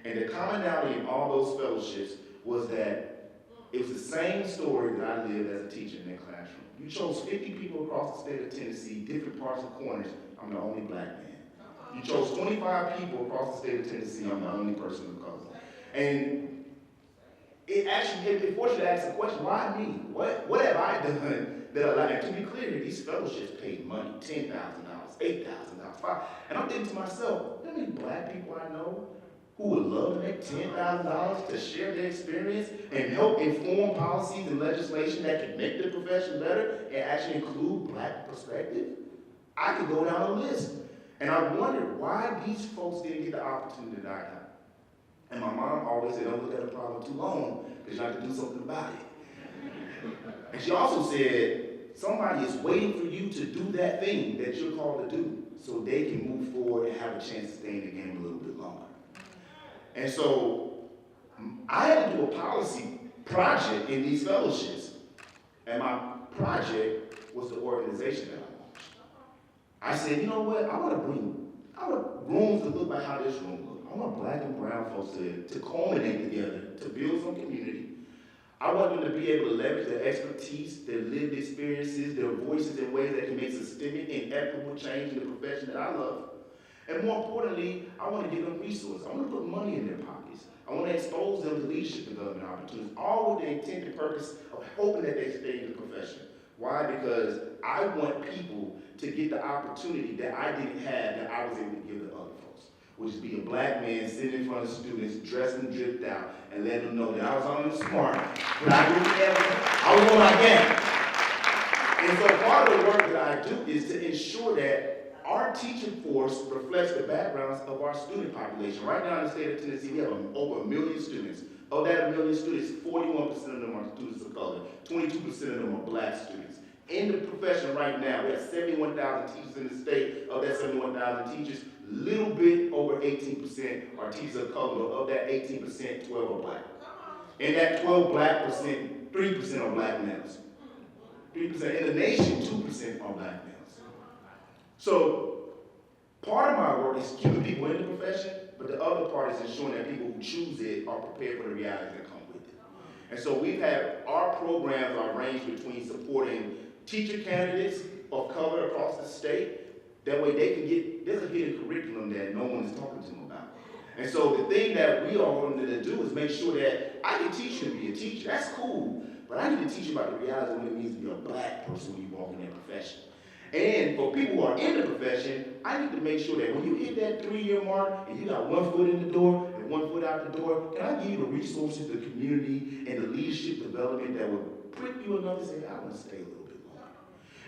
And the commonality in all those fellowships was that it was the same story that I lived as a teacher in that classroom. You chose 50 people across the state of Tennessee, different parts and corners. I'm the only black man. You chose 25 people across the state of Tennessee. I'm the only person of color. And it forced you to ask the question, why me? What have I done that allowed? And to be clear, these fellowships paid money, $10,000, $8,000, $5,000. And I'm thinking to myself, how many black people I know who would love to make $10,000 to share their experience and help inform policies and legislation that can make the profession better and actually include black perspective? I could go down a list. And I wondered why these folks didn't get the opportunity that I got. And my mom always said, don't look at a problem too long because you have to do something about it. And she also said, somebody is waiting for you to do that thing that you're called to do so they can move forward and have a chance to stay in the game a little bit longer. And so I had to do a policy project in these fellowships. And my project was the organization that I launched. I said, you know what, I want rooms to look like how this room looks. I want black and brown folks to culminate together, to build some community. I want them to be able to leverage their expertise, their lived experiences, their voices in ways that can make systemic and equitable change in the profession that I love. And more importantly, I want to give them resources. I want to put money in their pockets. I want to expose them to leadership development opportunities, all with the intended purpose of hoping that they stay in the profession. Why? Because I want people to get the opportunity that I didn't have that I was able to give to other folks. which is be a black man sitting in front of students, dressed and dripped out, and letting them know that I was on the smart, but I was on my game. And so part of the work that I do is to ensure that our teaching force reflects the backgrounds of our student population. Right now in the state of Tennessee, we have over 1 million students. Of that 1 million students, 41% of them are students of color, 22% of them are black students. In the profession right now, we have 71,000 teachers in the state. Of that 71,000 teachers, little bit over 18% are teachers of color, but of that 18%, 12 are black. In that 12 black percent, 3% are black males. 3% in the nation, 2% are black males. So part of my work is keeping people in the profession, but the other part is ensuring that people who choose it are prepared for the realities that come with it. And so we've had, our programs are ranged between supporting teacher candidates of color across the state. That way they can get, there's a hidden curriculum that no one is talking to them about. And so the thing that we are wanting to do is make sure that I can teach you to be a teacher, that's cool, but I need to teach you about the reality of what it means to be a black person when you walk in that profession. And for people who are in the profession, I need to make sure that when you hit that 3-year mark and you got 1 foot in the door and 1 foot out the door, can I give you the resources, the community, and the leadership development that would prick you enough to say, I want to stay a little bit longer.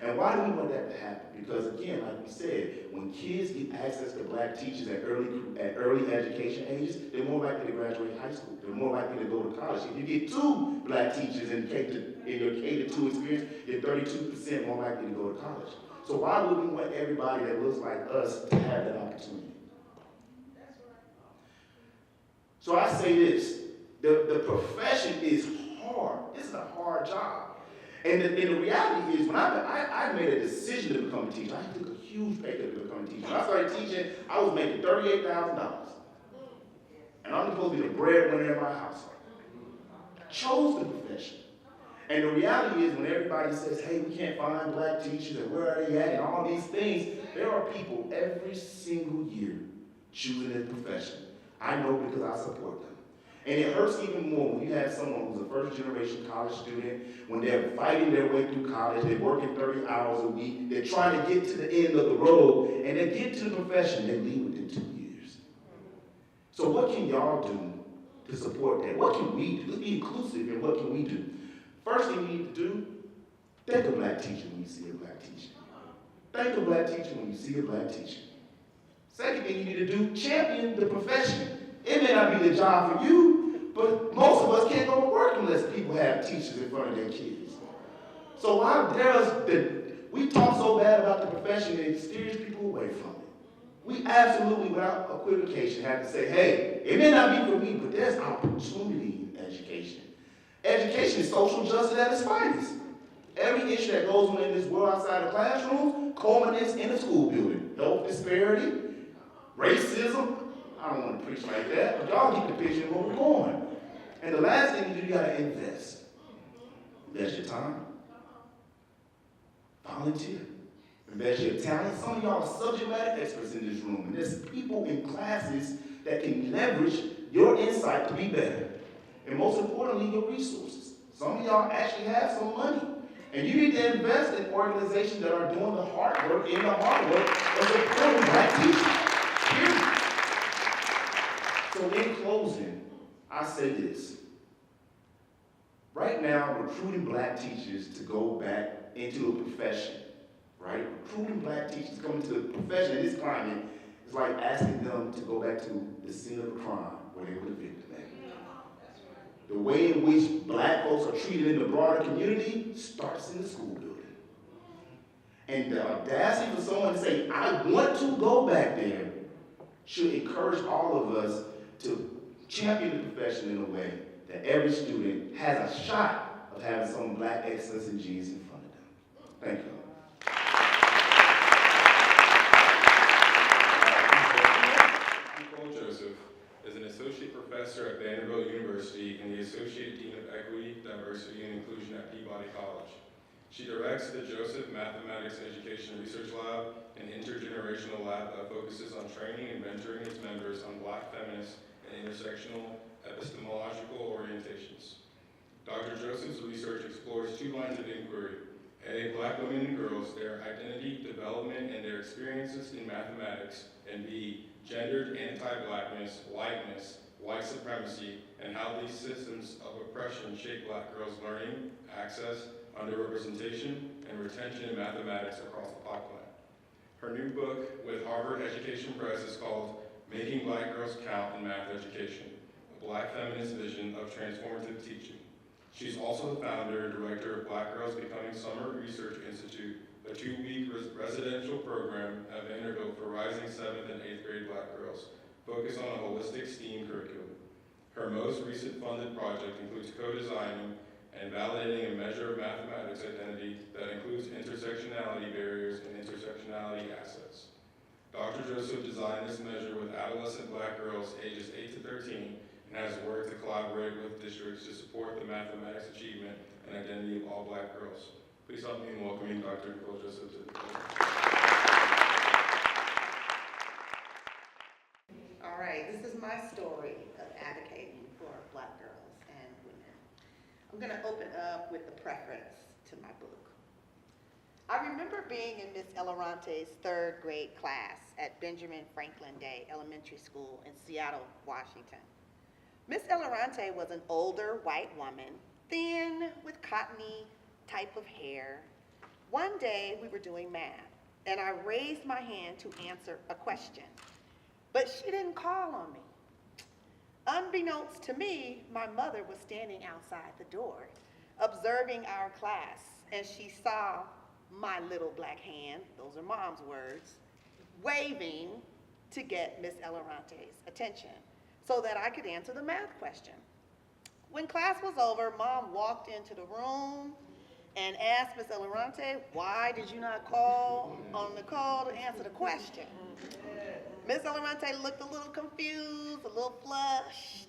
And why do we want that to happen? Because again, like we said, when kids get access to black teachers at early education ages, they're more likely to graduate high school. They're more likely to go to college. If you get 2 black teachers in your K-2 experience, you're 32% more likely to go to college. So why would we want everybody that looks like us to have that opportunity? So I say this, the profession is hard. This is a hard job. And the reality is, when I made a decision to become a teacher, I took a huge pay cut to become a teacher. When I started teaching, I was making $38,000. And I'm supposed to be the breadwinner in my household. I chose the profession. And the reality is, when everybody says, hey, we can't find black teachers, and where are they at, and all these things, there are people every single year choosing this profession. I know because I support them. And it hurts even more when you have someone who's a first-generation college student, when they're fighting their way through college, they're working 30 hours a week, they're trying to get to the end of the road, and they get to the profession, they leave within 2 years. So what can y'all do to support that? What can we do? Let's be inclusive, and what can we do? First thing you need to do, thank a black teacher when you see a black teacher. Thank a black teacher when you see a black teacher. Second thing you need to do, champion the profession. It may not be the job for you, but most of us can't go to work unless people have teachers in front of their kids. So we talk so bad about the profession that it steers people away from it. We absolutely, without equivocation, have to say, hey, it may not be for me, but there's opportunity in education. Education is social justice at its finest. Every issue that goes on in this world outside the classroom culminates in the school building. Health disparity, racism. I don't want to preach like that, but y'all get the picture of where we're going. And the last thing you do, you gotta invest. Invest your time. Volunteer. Invest your talent. Some of y'all are subject matter experts in this room, and there's people in classes that can leverage your insight to be better. And most importantly, your resources. Some of y'all actually have some money. And you need to invest in organizations that are doing the hard work, in the hard work of supporting black teachers. Period. So in closing, I say this. Right now, recruiting black teachers to go back into a profession, right? Recruiting black teachers to come into the profession in this climate is like asking them to go back to the scene of a crime where they were the victim at. The way in which black folks are treated in the broader community starts in the school building. And the audacity for someone to say, I want to go back there, should encourage all of us to champion the profession in a way that every student has a shot of having some black excellence and genius in front of them. Thank you. Joseph is an associate professor at Vanderbilt University and the associate dean of equity, diversity, and inclusion at Peabody College. She directs the Joseph Mathematics Education Research Lab, an intergenerational lab that focuses on training and mentoring its members on black feminist and intersectional epistemological orientations. Dr. Joseph's research explores 2 lines of inquiry: A, black women and girls, their identity, development, and their experiences in mathematics, and B, gendered anti-blackness, whiteness, white supremacy, and how these systems of oppression shape Black girls' learning, access, underrepresentation, and retention in mathematics across the pipeline. Her new book with Harvard Education Press is called Making Black Girls Count in Math Education, a Black feminist vision of transformative teaching. She's also the founder and director of Black Girls Becoming Summer Research Institute, a 2-week residential program at Vanderbilt for rising 7th and 8th grade Black girls, focused on a holistic STEAM curriculum. Her most recent funded project includes co-designing and validating a measure of mathematics identity that includes intersectionality barriers and intersectionality assets. Dr. Joseph designed this measure with adolescent Black girls ages 8 to 13 and has worked to collaborate with districts to support the mathematics achievement and identity of all Black girls. Please help me in welcoming Dr. Nicole Joseph to the podium. All right, this is my story of advocating for Black girls and women. I'm gonna open up with the preface to my book. I remember being in Miss Elarante's 3rd grade class at Benjamin Franklin Day Elementary School in Seattle, Washington. Miss Elarante was an older white woman, thin with cottony type of hair. One day we were doing math and I raised my hand to answer a question, but she didn't call on me. Unbeknownst to me, my mother was standing outside the door, observing our class, and she saw my little black hand, those are mom's words, waving to get Miss Elarante's attention so that I could answer the math question. When class was over, Mom walked into the room and asked Miss Elarante, why did you not call on Nicole to answer the question? Miss Elarante looked a little confused, a little flushed,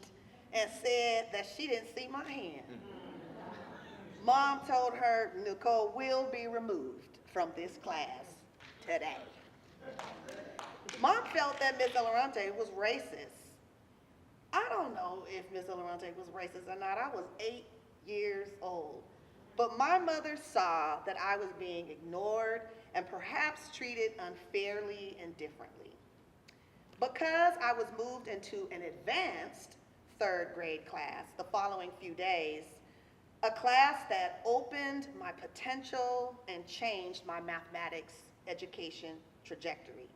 and said that she didn't see my hand. Mom told her Nicole will be removed from this class today. Mom felt that Miss Elarante was racist. I don't know if Miss Elarante was racist or not. I was 8 years old. But my mother saw that I was being ignored and perhaps treated unfairly and differently. Because I was moved into an advanced 3rd grade class the following few days, a class that opened my potential and changed my mathematics education trajectory,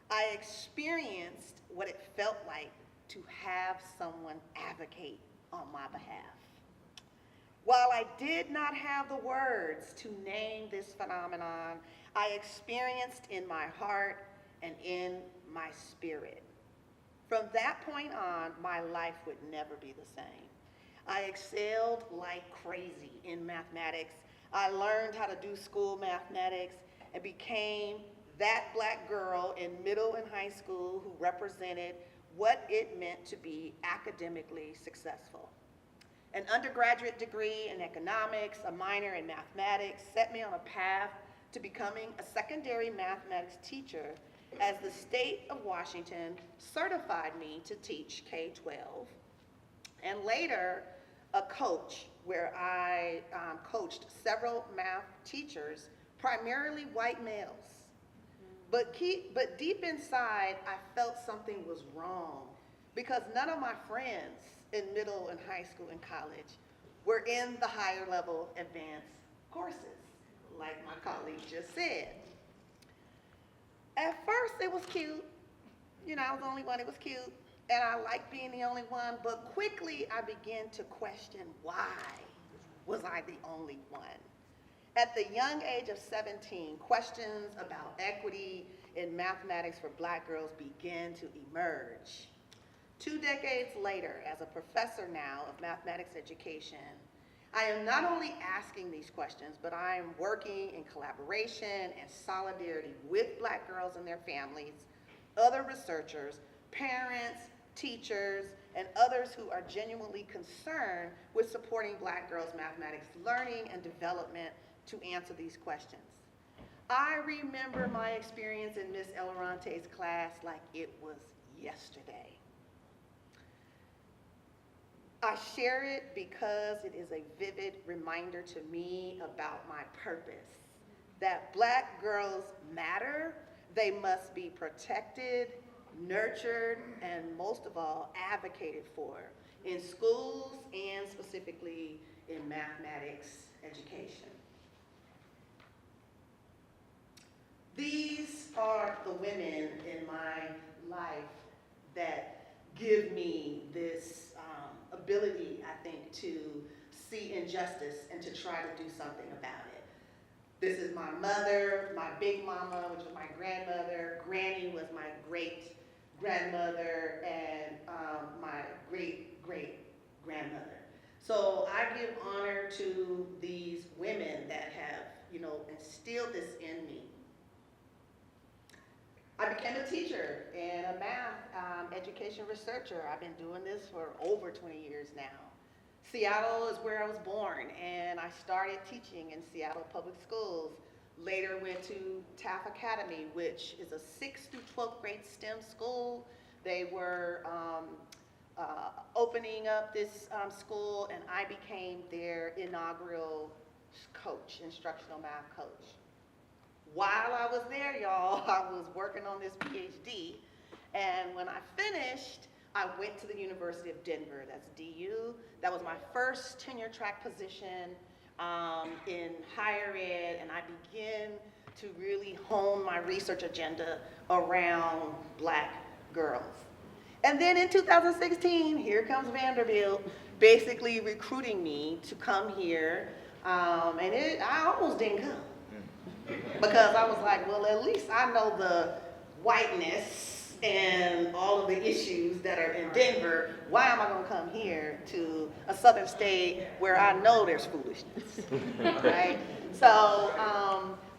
I experienced what it felt like to have someone advocate on my behalf. While I did not have the words to name this phenomenon, I experienced in my heart and in my spirit. From that point on, my life would never be the same. I excelled like crazy in mathematics. I learned how to do school mathematics and became that black girl in middle and high school who represented what it meant to be academically successful. An undergraduate degree in economics, a minor in mathematics, set me on a path to becoming a secondary mathematics teacher as the state of Washington certified me to teach K-12. And later, a coach where I coached several math teachers, primarily white males. But deep inside, I felt something was wrong because none of my friends in middle and high school and college were in the higher level advanced courses, like my colleague just said. At first, it was cute. You know, I was the only one, it was cute. And I liked being the only one, but quickly I began to question why was I the only one? At the young age of 17, questions about equity in mathematics for black girls began to emerge. 2 decades later, as a professor now of mathematics education, I am not only asking these questions, but I am working in collaboration and solidarity with black girls and their families, other researchers, parents, teachers, and others who are genuinely concerned with supporting black girls' mathematics learning and development to answer these questions. I remember my experience in Miss Elarante's class like it was yesterday. I share it because it is a vivid reminder to me about my purpose, that black girls matter, they must be protected nurtured, and most of all, advocated for in schools and specifically in mathematics education. These are the women in my life that give me this ability, I think, to see injustice and to try to do something about it. This is my mother, my big mama, which was my grandmother. Granny was my great grandmother, and my great great grandmother. So I give honor to these women that have, instilled this in me. I became a teacher and a math education researcher. I've been doing this for over 20 years now. Seattle is where I was born, and I started teaching in Seattle Public Schools. Later went to Taft Academy, which is a 6th through 12th grade STEM school. They were opening up this school, and I became their inaugural coach, instructional math coach. While I was there, y'all, I was working on this PhD, and when I finished, I went to the University of Denver, that's DU. That was my first tenure track position in higher ed, and I began to really hone my research agenda around Black girls. And then in 2016, here comes Vanderbilt, basically recruiting me to come here, and I almost didn't come. Because I was like, well, at least I know the whiteness and all of the issues that are in Denver. Why am I going to come here to a southern state where I know there's foolishness, right? So,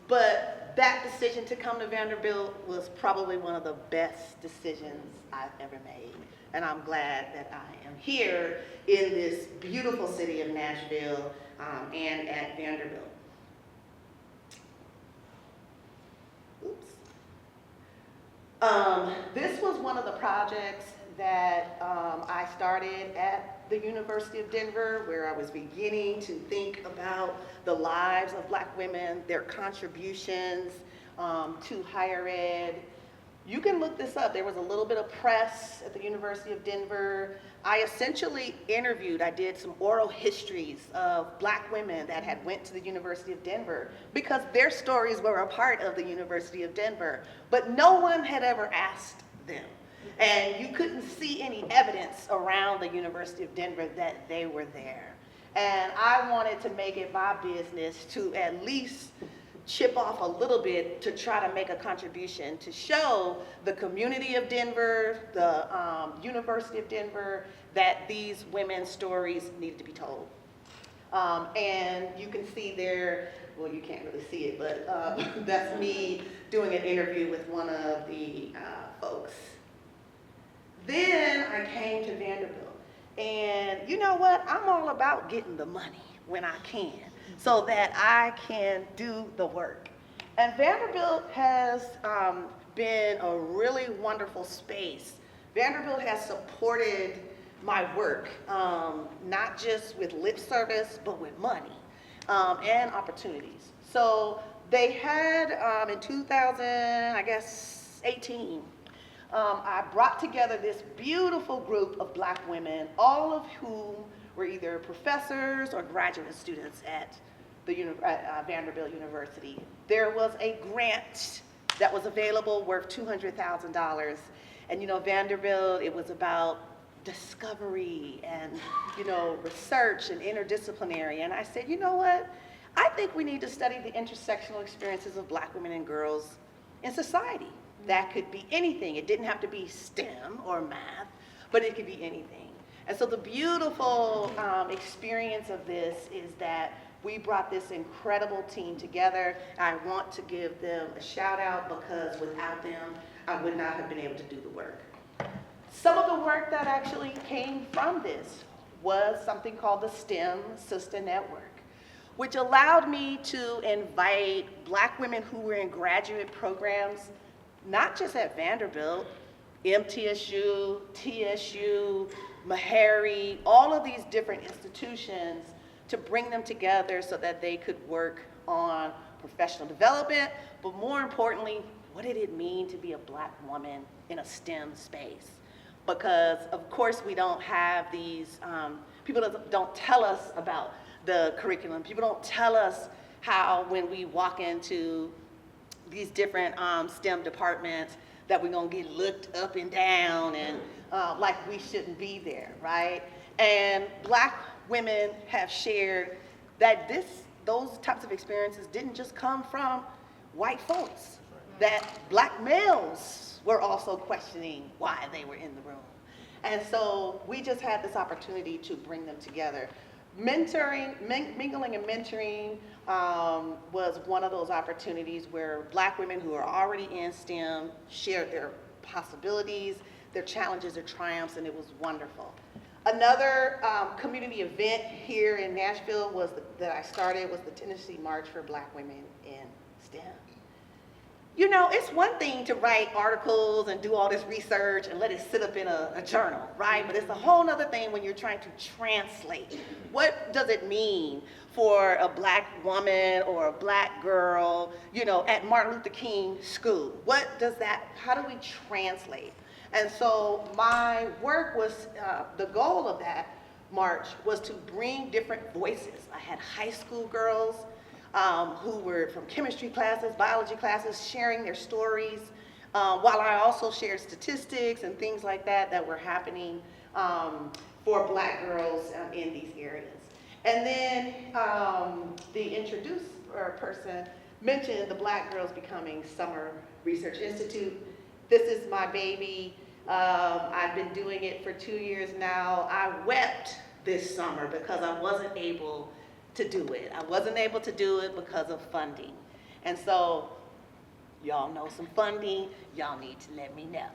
but that decision to come to Vanderbilt was probably one of the best decisions I've ever made. And I'm glad that I am here in this beautiful city of Nashville and at Vanderbilt. Oops. This was one of the projects that I started at the University of Denver, where I was beginning to think about the lives of Black women, their contributions to higher ed. You can look this up. There was a little bit of press at the University of Denver. I essentially interviewed, I did some oral histories of Black women that had went to the University of Denver because their stories were a part of the University of Denver, but no one had ever asked them. And you couldn't see any evidence around the University of Denver that they were there. And I wanted to make it my business to at least chip off a little bit to try to make a contribution to show the community of Denver, the University of Denver, that these women's stories needed to be told. And you can see there, well, you can't really see it, but that's me doing an interview with one of the folks. Then I came to Vanderbilt, and you know what? I'm all about getting the money when I can, so that I can do the work. And Vanderbilt has been a really wonderful space. Vanderbilt has supported my work, not just with lip service, but with money and opportunities. So they had in 2018, I brought together this beautiful group of Black women, all of whom were either professors or graduate students at Vanderbilt University. There was a grant that was available worth $200,000. And Vanderbilt, it was about discovery and, research and interdisciplinary. And I said, you know what? I think we need to study the intersectional experiences of Black women and girls in society. That could be anything. It didn't have to be STEM or math, but it could be anything. And so the beautiful experience of this is that we brought this incredible team together. I want to give them a shout out because without them, I would not have been able to do the work. Some of the work that actually came from this was something called the STEM Sister Network, which allowed me to invite Black women who were in graduate programs, not just at Vanderbilt, MTSU, TSU, Meharry, all of these different institutions, to bring them together so that they could work on professional development, but more importantly, what did it mean to be a Black woman in a STEM space. Because of course we don't have these, people don't tell us about the curriculum. People don't tell us how when we walk into these different STEM departments that we're gonna get looked up and down and like we shouldn't be there, right? And Black women have shared that those types of experiences didn't just come from white folks, that Black males were also questioning why they were in the room. And so we just had this opportunity to bring them together. Mentoring, mingling and mentoring was one of those opportunities where Black women who are already in STEM shared their possibilities, their challenges, their triumphs, and it was wonderful. Another community event here in Nashville that I started was the Tennessee March for Black Women in STEM. You know, it's one thing to write articles and do all this research and let it sit up in a journal, right? But it's a whole other thing when you're trying to translate. What does it mean for a Black woman or a Black girl, you know, at Martin Luther King School? How do we translate? And so my work was, the goal of that march was to bring different voices. I had high school girls who were from chemistry classes, biology classes, sharing their stories, while I also shared statistics and things like that were happening for Black girls in these areas. And then the introducer person mentioned the Black Girls Becoming Summer Research Institute. This is my baby. I've been doing it for 2 years now. I wept this summer because I wasn't able to do it. I wasn't able to do it because of funding. And so, y'all know some funding, y'all need to let me know.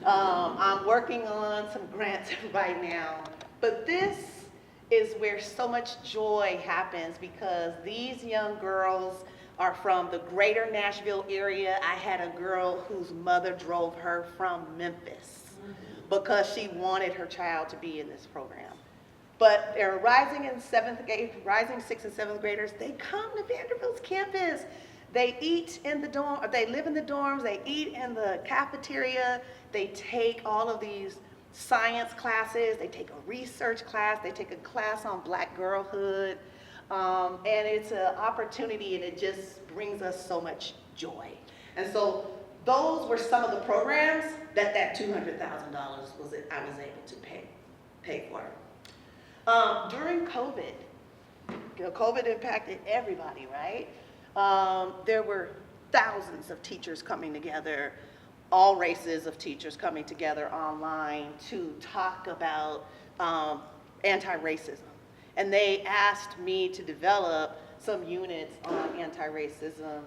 I'm working on some grants right now, but this is where so much joy happens because these young girls are from the greater Nashville area. I had a girl whose mother drove her from Memphis because she wanted her child to be in this program. But they're rising 6th and 7th graders, they come to Vanderbilt's campus. They eat in the dorm, they live in the dorms, they eat in the cafeteria, they take all of these science classes, they take a research class, they take a class on Black girlhood, and it's an opportunity and it just brings us so much joy. And so those were some of the programs that $200,000 I was able to pay for. During COVID, COVID impacted everybody, right? There were thousands of teachers coming together, all races of teachers coming together online to talk about anti-racism. And they asked me to develop some units on anti-racism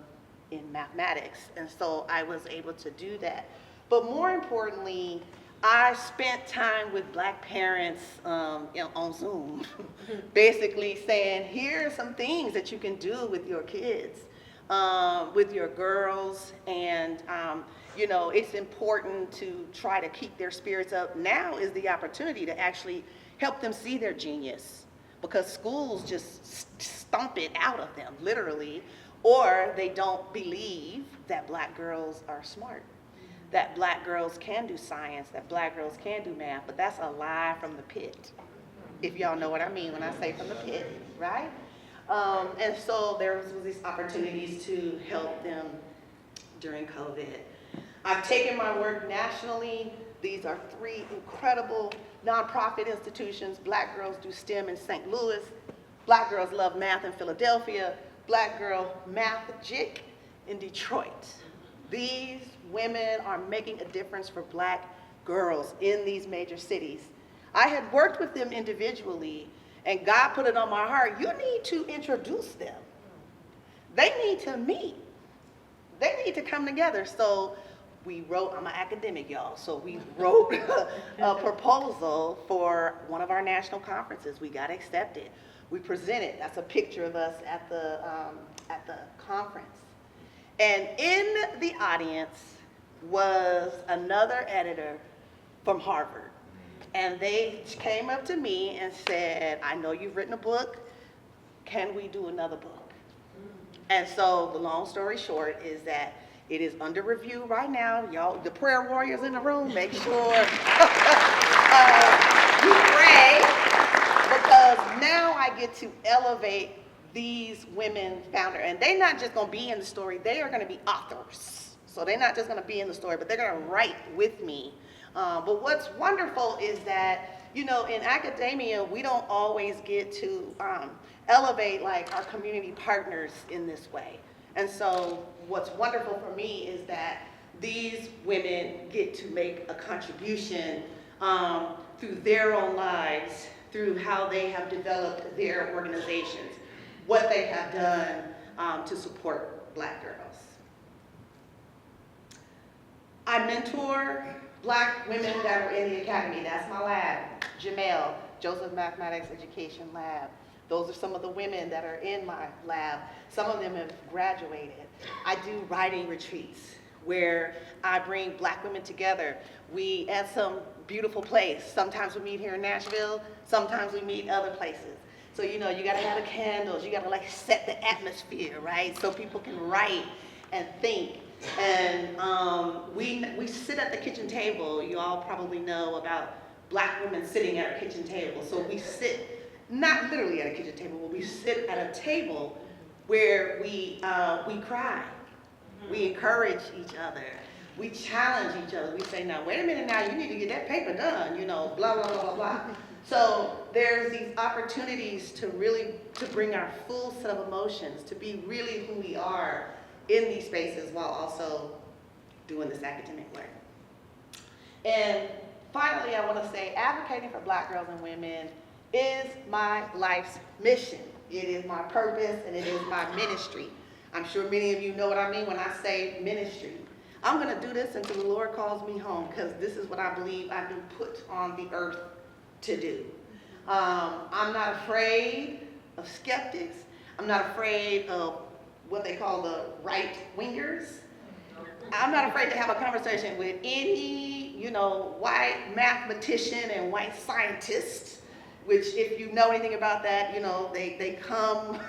in mathematics. And so I was able to do that. But more importantly, I spent time with Black parents on Zoom, basically saying, here are some things that you can do with your kids, with your girls, and you know, it's important to try to keep their spirits up. Now is the opportunity to actually help them see their genius, because schools just stomp it out of them, literally, or they don't believe that Black girls are smart, that Black girls can do science, that Black girls can do math, but that's a lie from the pit, if y'all know what I mean when I say from the pit, right? And so there was these opportunities to help them during COVID. I've taken my work nationally. These are 3 incredible nonprofit institutions. Black Girls Do STEM in St. Louis, Black Girls Love Math in Philadelphia, Black Girl Math-Jic in Detroit. These women are making a difference for Black girls in these major cities. I had worked with them individually, and God put it on my heart, you need to introduce them. They need to meet. They need to come together. So we wrote, I'm an academic, y'all, so we wrote a proposal for one of our national conferences. We got accepted. We presented, that's a picture of us at the conference. And in the audience was another editor from Harvard. And they came up to me and said, I know you've written a book, can we do another book? And so the long story short is that It is under review right now. Y'all, the prayer warriors in the room, make sure you pray, because now I get to elevate these women founder, and they're not just gonna be in the story, they are gonna be authors. So they're not just gonna be in the story, but they're gonna write with me. But what's wonderful is that, you know, in academia, we don't always get to elevate like our community partners in this way. And so what's wonderful for me is that these women get to make a contribution through their own lives, through how they have developed their organizations, what they have done to support Black girls. I mentor Black women that are in the academy. That's my lab, Jamel, Joseph Mathematics Education Lab. Those are some of the women that are in my lab. Some of them have graduated. I do writing retreats where I bring Black women together. We at some beautiful place. Sometimes we meet here in Nashville, sometimes we meet other places. So, you know, you gotta have the candles, you gotta like set the atmosphere, right? So people can write and think. And we sit at the kitchen table. You all probably know about Black women sitting at a kitchen table. So we sit, not literally at a kitchen table, but we sit at a table where we cry. We encourage each other. We challenge each other. We say, now, wait a minute now, you need to get that paper done, you know, blah, blah, blah, blah, blah. So there's these opportunities to bring our full set of emotions, to be really who we are in these spaces while also doing this academic work. And finally, I want to say advocating for Black girls and women is my life's mission. It is my purpose and it is my ministry. I'm sure many of you know what I mean when I say ministry. I'm going to do this until the Lord calls me home, because this is what I believe I've been put on the earth to do. I'm not afraid of skeptics. I'm not afraid of what they call the right-wingers. I'm not afraid to have a conversation with any, you know, white mathematician and white scientist, which if you know anything about that, you know, they come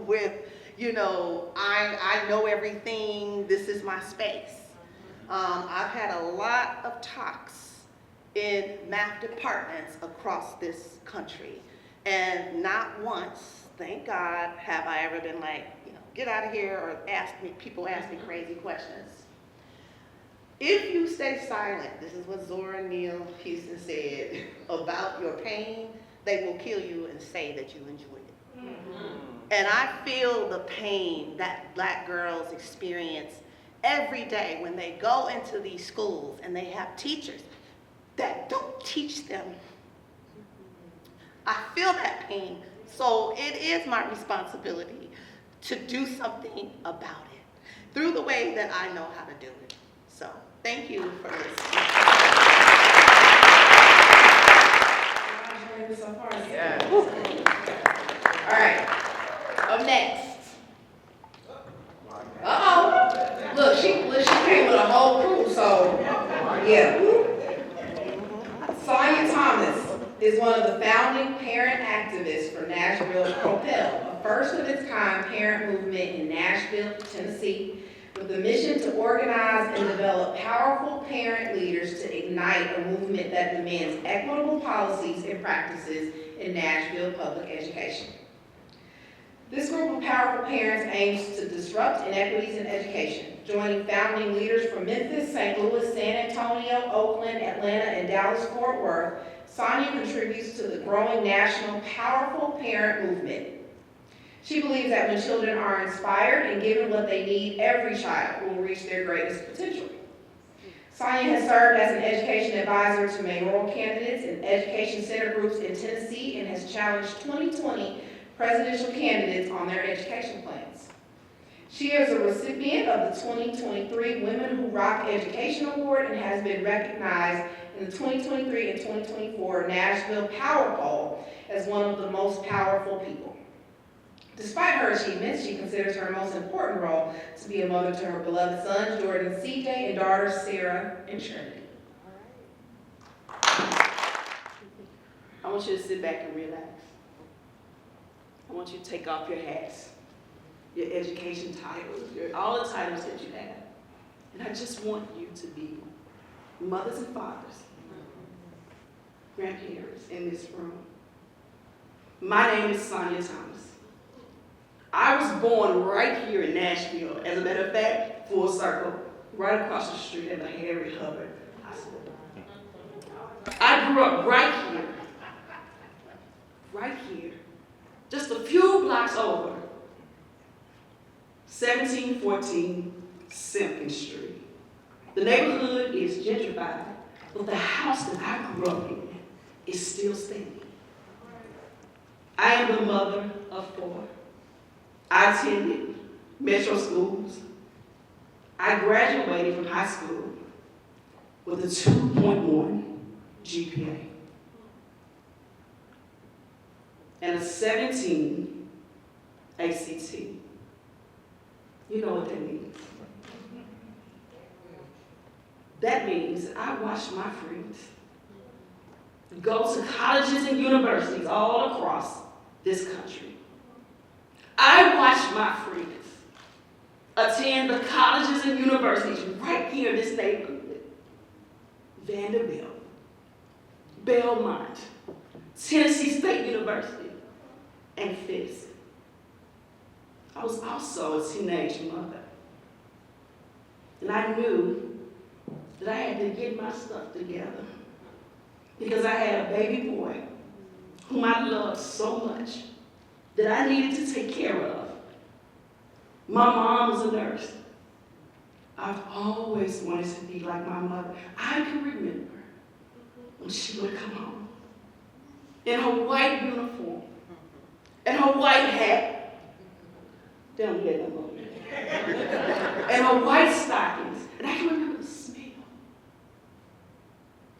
with, you know, I know everything, this is my space. I've had a lot of talks in math departments across this country, and not once, thank God, have I ever been like, you know, get out of here, or people ask me crazy questions. If you stay silent, this is what Zora Neale Houston said, about your pain, they will kill you and say that you enjoyed it. Mm-hmm. And I feel the pain that Black girls experience every day when they go into these schools and they have teachers that don't teach them. I feel that pain, so it is my responsibility to do something about it through the way that I know how to do it. So thank you for listening. So far. Yeah. All right, up next. Uh-oh. Look, she came with a whole crew, so yeah. Sonia Thomas is one of the founding parent activists for Nashville Propel, a first of its kind parent movement in Nashville, Tennessee, with the mission to organize and develop powerful parent leaders to ignite a movement that demands equitable policies and practices in Nashville public education. This group of powerful parents aims to disrupt inequities in education, joining founding leaders from Memphis, St. Louis, San Antonio, Oakland, Atlanta, and Dallas-Fort Worth. Sonia contributes to the growing national powerful parent movement. She believes that when children are inspired and given what they need, every child will reach their greatest potential. Sonia has served as an education advisor to mayoral candidates and education center groups in Tennessee and has challenged 2020 presidential candidates on their education plans. She is a recipient of the 2023 Women Who Rock Education Award and has been recognized in the 2023 and 2024 Nashville Power Poll as one of the most powerful people. Despite her achievements, she considers her most important role to be a mother to her beloved sons, Jordan CJ, and daughters Sarah and Trinity. I want you to sit back and relax. I want you to take off your hats, your education titles, all the titles that you have. And I just want you to be mothers and fathers, grandparents in this room. My name is Sonia Thomas. I was born right here in Nashville. As a matter of fact, full circle, right across the street at the Harry Hubbard Hospital. I grew up right here, just a few blocks over, 1714 Simpkin Street. The neighborhood is gentrified, but the house that I grew up in is still standing. I am the mother of 4. I attended metro schools. I graduated from high school with a 2.1 GPA and a 17 ACT. You know what that means. That means I watched my friends go to colleges and universities all across this country. I watched my friends attend the colleges and universities right here in this neighborhood. Vanderbilt, Belmont, Tennessee State University, and Fisk. I was also a teenage mother. And I knew that I had to get my stuff together because I had a baby boy whom I loved so much that I needed to take care of. My mom was a nurse. I've always wanted to be like my mother. I can remember when she would come home in her white uniform and her white hat. They don't get no more. And her white stockings. And I can remember the smell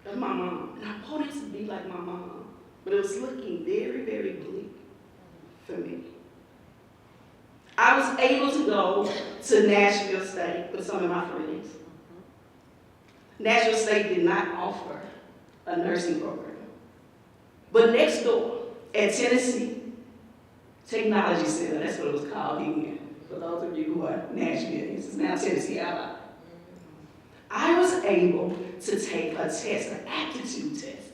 of my mom. And I wanted to be like my mom. But it was looking very, very bleak for me. I was able to go to Nashville State with some of my friends. Nashville State did not offer a nursing program. But next door at Tennessee Technology Center, that's what it was called then, for those of you who are Nashvilleians, it's now Tennessee Allied. I was able to take a test, an aptitude test,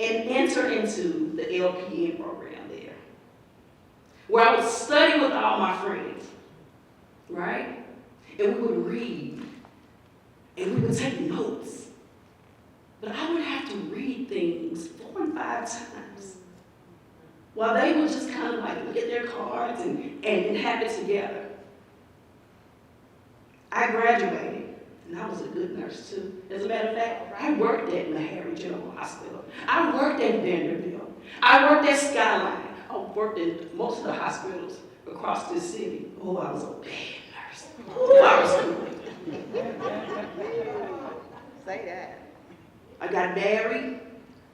and enter into the LPN program there, where I would study with all my friends, right? And we would read, and we would take notes. But I would have to read things 4 and 5 times, while they would just kind of like look at their cards and have it together. I graduated, and I was a good nurse too. As a matter of fact, I worked at Meharry General Hospital. I worked at Vanderbilt. I worked at Skyline. I worked in most of the hospitals across this city. Oh, I was a bad nurse. Oh, I was good. Say that. I got married.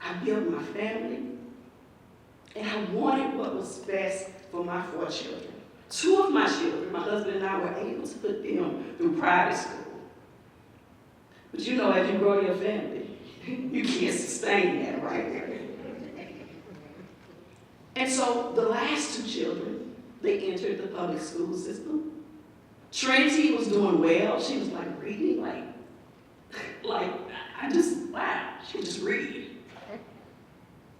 I built my family. And I wanted what was best for my 4 children. 2 of my children, my husband and I, were able to put them through private school. But you know, as you grow your family, you can't sustain that, right? And so the last 2 children, they entered the public school system. Trinity was doing well. She was like reading, wow, she could just read.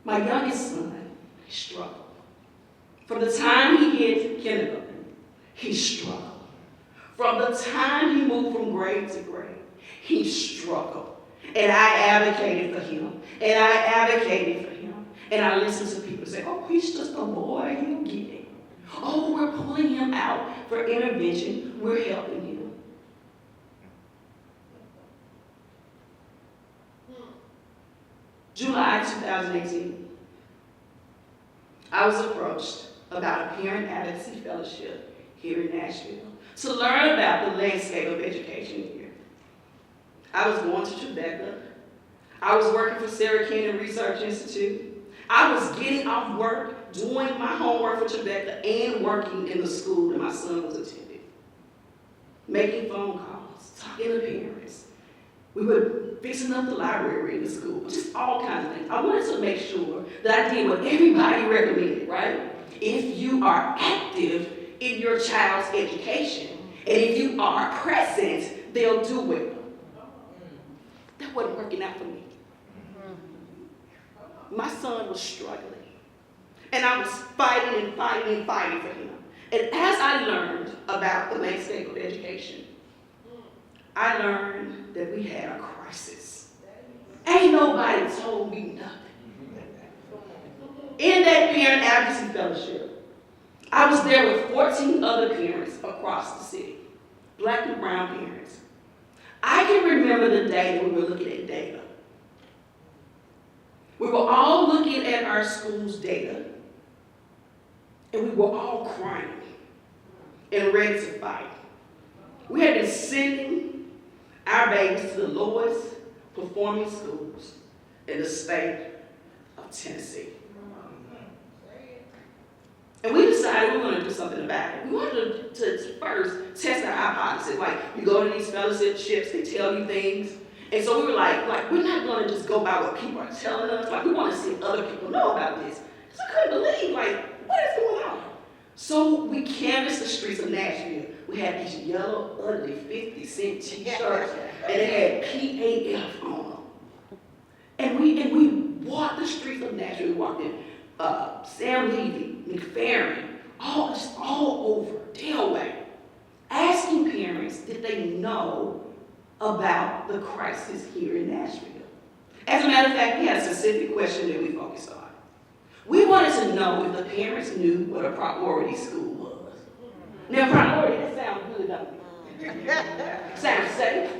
My youngest son, he struggled. From the time he hit kindergarten, he struggled. From the time he moved from grade to grade, he struggled. And I advocated for him. And I advocated for him. And I listened to people say, oh, he's just a boy, he'll get it. Oh, we're pulling him out for intervention, we're helping him. July 2018, I was approached about a parent advocacy fellowship here in Nashville to learn about the landscape of education here. I was going to Tribeca. I was working for Sarah Cannon Research Institute. I was getting off work, doing my homework for Tribeca, and working in the school that my son was attending. Making phone calls, talking to parents. We were fixing up the library in the school, just all kinds of things. I wanted to make sure that I did what everybody recommended, right? If you are active in your child's education, and if you are present, they'll do well. That wasn't working out for me. My son was struggling. And I was fighting and fighting and fighting for him. And as I learned about the landscape of education, I learned that we had a crisis. Ain't nobody told me nothing. In that parent advocacy fellowship, I was there with 14 other parents across the city, black and brown parents. I can remember the day that we were looking at data. We were all looking at our school's data, and we were all crying and ready to fight. We had been sending our babies to the lowest performing schools in the state of Tennessee. And we decided we were going to do something about it. We wanted to first test our hypothesis. Like, you go to these fellowships, they tell you things. And so we were like, we're not going to just go by what people are telling us. Like, we want to see if other people know about this. Because I couldn't believe, what is going on? So we canvassed the streets of Nashville. We had these yellow, ugly 50-cent t-shirts, and they had PAF on them. And we walked the streets of Nashville. We walked in Sam Levy, McFerrin, all over, Delaware, asking parents, did they know about the crisis here in Nashville? As a matter of fact, we had a specific question that we focused on. We wanted to know if the parents knew what a priority school was. Now, priority, that sounds good, don't it? Sounds safe.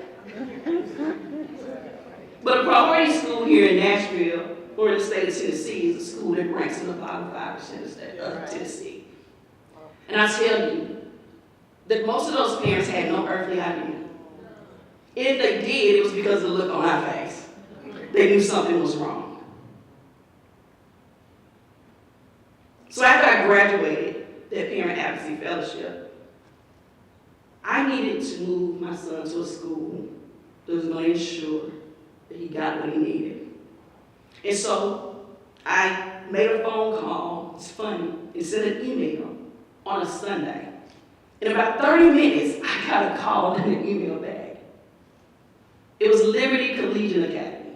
But a priority school here in Nashville, or in the state of Tennessee, is a school that ranks in the bottom 5% of the state of Tennessee. And I tell you that most of those parents had no earthly idea. If they did, it was because of the look on our face. They knew something was wrong. So after I graduated that parent advocacy fellowship, I needed to move my son to a school that was going to ensure that he got what he needed. And so I made a phone call, it's funny, and sent an email on a Sunday. In about 30 minutes, I got a call and an email back. It was Liberty Collegiate Academy.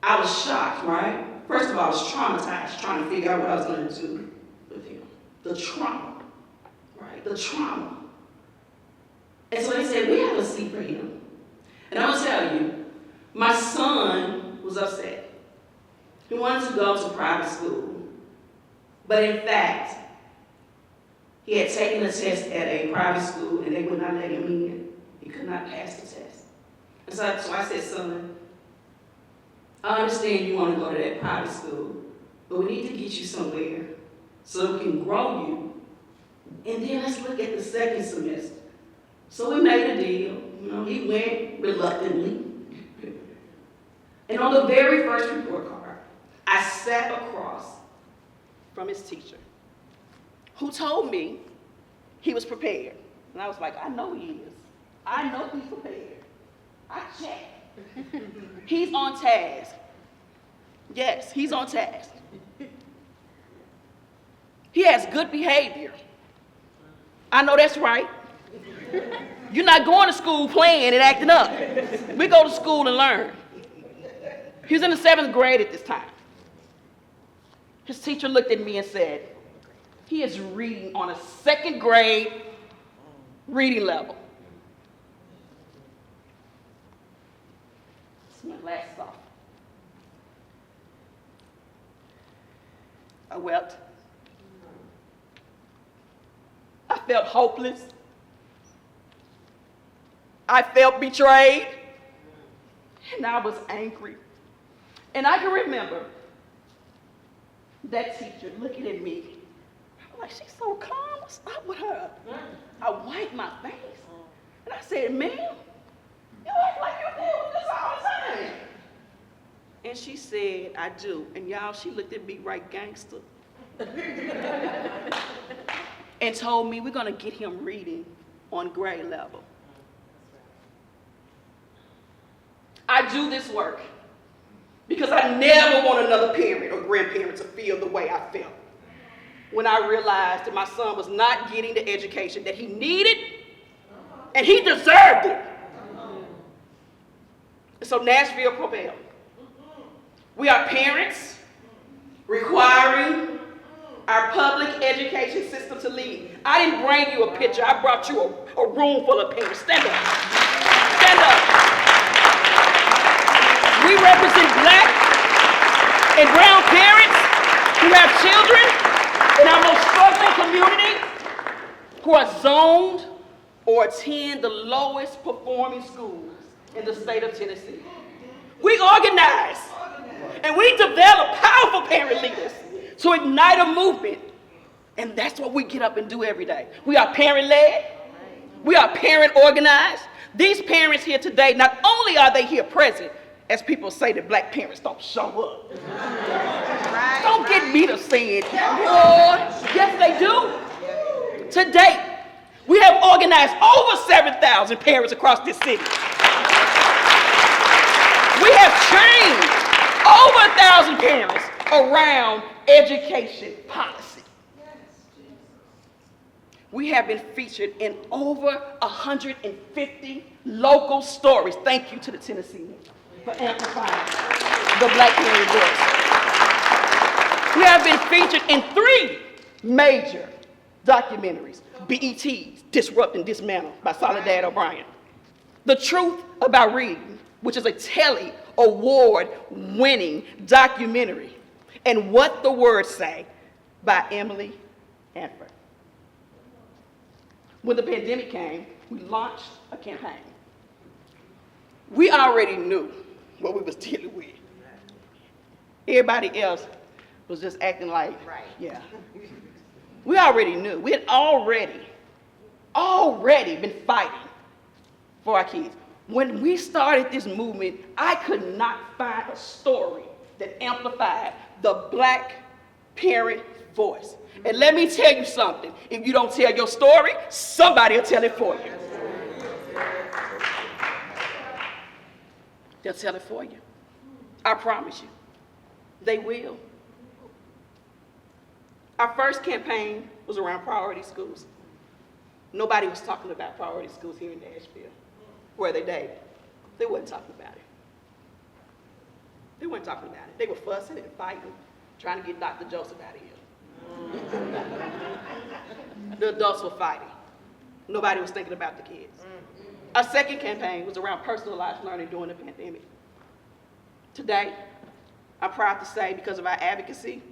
I was shocked, right? First of all, I was traumatized trying to figure out what I was going to do with him. The trauma, right? The trauma. And so they said, we have a seat for him. And I'm going to tell you, my son was upset. He wanted to go to private school. But in fact, he had taken a test at a private school and they would not let him in. He could not pass the test. And so I said, son, I understand you want to go to that private school, but we need to get you somewhere so we can grow you. And then let's look at the second semester. So we made a deal. He went reluctantly. And on the very first report card, I sat across from his teacher, who told me he was prepared. And I was like, I know he is. I know he's prepared. I checked. He's on task. Yes, he's on task. He has good behavior. I know that's right. You're not going to school playing and acting up. We go to school and learn. He was in the 7th grade at this time. His teacher looked at me and said, he is reading on a 2nd grade reading level. My glasses off. I wept. I felt hopeless. I felt betrayed. And I was angry. And I can remember that teacher looking at me. I'm like, she's so calm. What's up with her? I wiped my face. And I said, ma'am, you act like you deal with this all the time. And she said, I do. And y'all, she looked at me right gangster. And told me we're going to get him reading on grade level. I do this work because I never want another parent or grandparent to feel the way I felt when I realized that my son was not getting the education that he needed and he deserved it. So Nashville Propel. We are parents requiring our public education system to lead. I didn't bring you a picture. I brought you a room full of parents. Stand up. Stand up. We represent black and brown parents who have children in our most struggling community who are zoned or attend the lowest performing schools in the state of Tennessee. We organize and we develop powerful parent leaders to ignite a movement. And that's what we get up and do every day. We are parent-led. We are parent-organized. These parents here today, not only are they here present, as people say that black parents don't show up. Don't get me to say it. Boy, yes, they do. To date, we have organized over 7,000 parents across this city. We have trained over 1,000 parents around education policy. We have been featured in over 150 local stories. Thank you to the Tennessean for amplifying the black parent voice. We have been featured in 3 major documentaries. BET's Disrupt and Dismantle by Soledad O'Brien. The Truth About Reading, which is a Telly Award-winning documentary. And What the Words Say by Emily Anford. When the pandemic came, we launched a campaign. We already knew what we was dealing with. Everybody else was just acting like, yeah. We already knew. We had already been fighting for our kids. When we started this movement, I could not find a story that amplified the black parent voice. And let me tell you something. If you don't tell your story, somebody will tell it for you. They'll tell it for you. I promise you. They will. Our first campaign was around priority schools. Nobody was talking about priority schools here in Nashville. Were they, David? They wasn't talking about it. They weren't talking about it. They were fussing and fighting, trying to get Dr. Joseph out of here. The adults were fighting. Nobody was thinking about the kids. Our second campaign was around personalized learning during the pandemic. Today, I'm proud to say, because of our advocacy,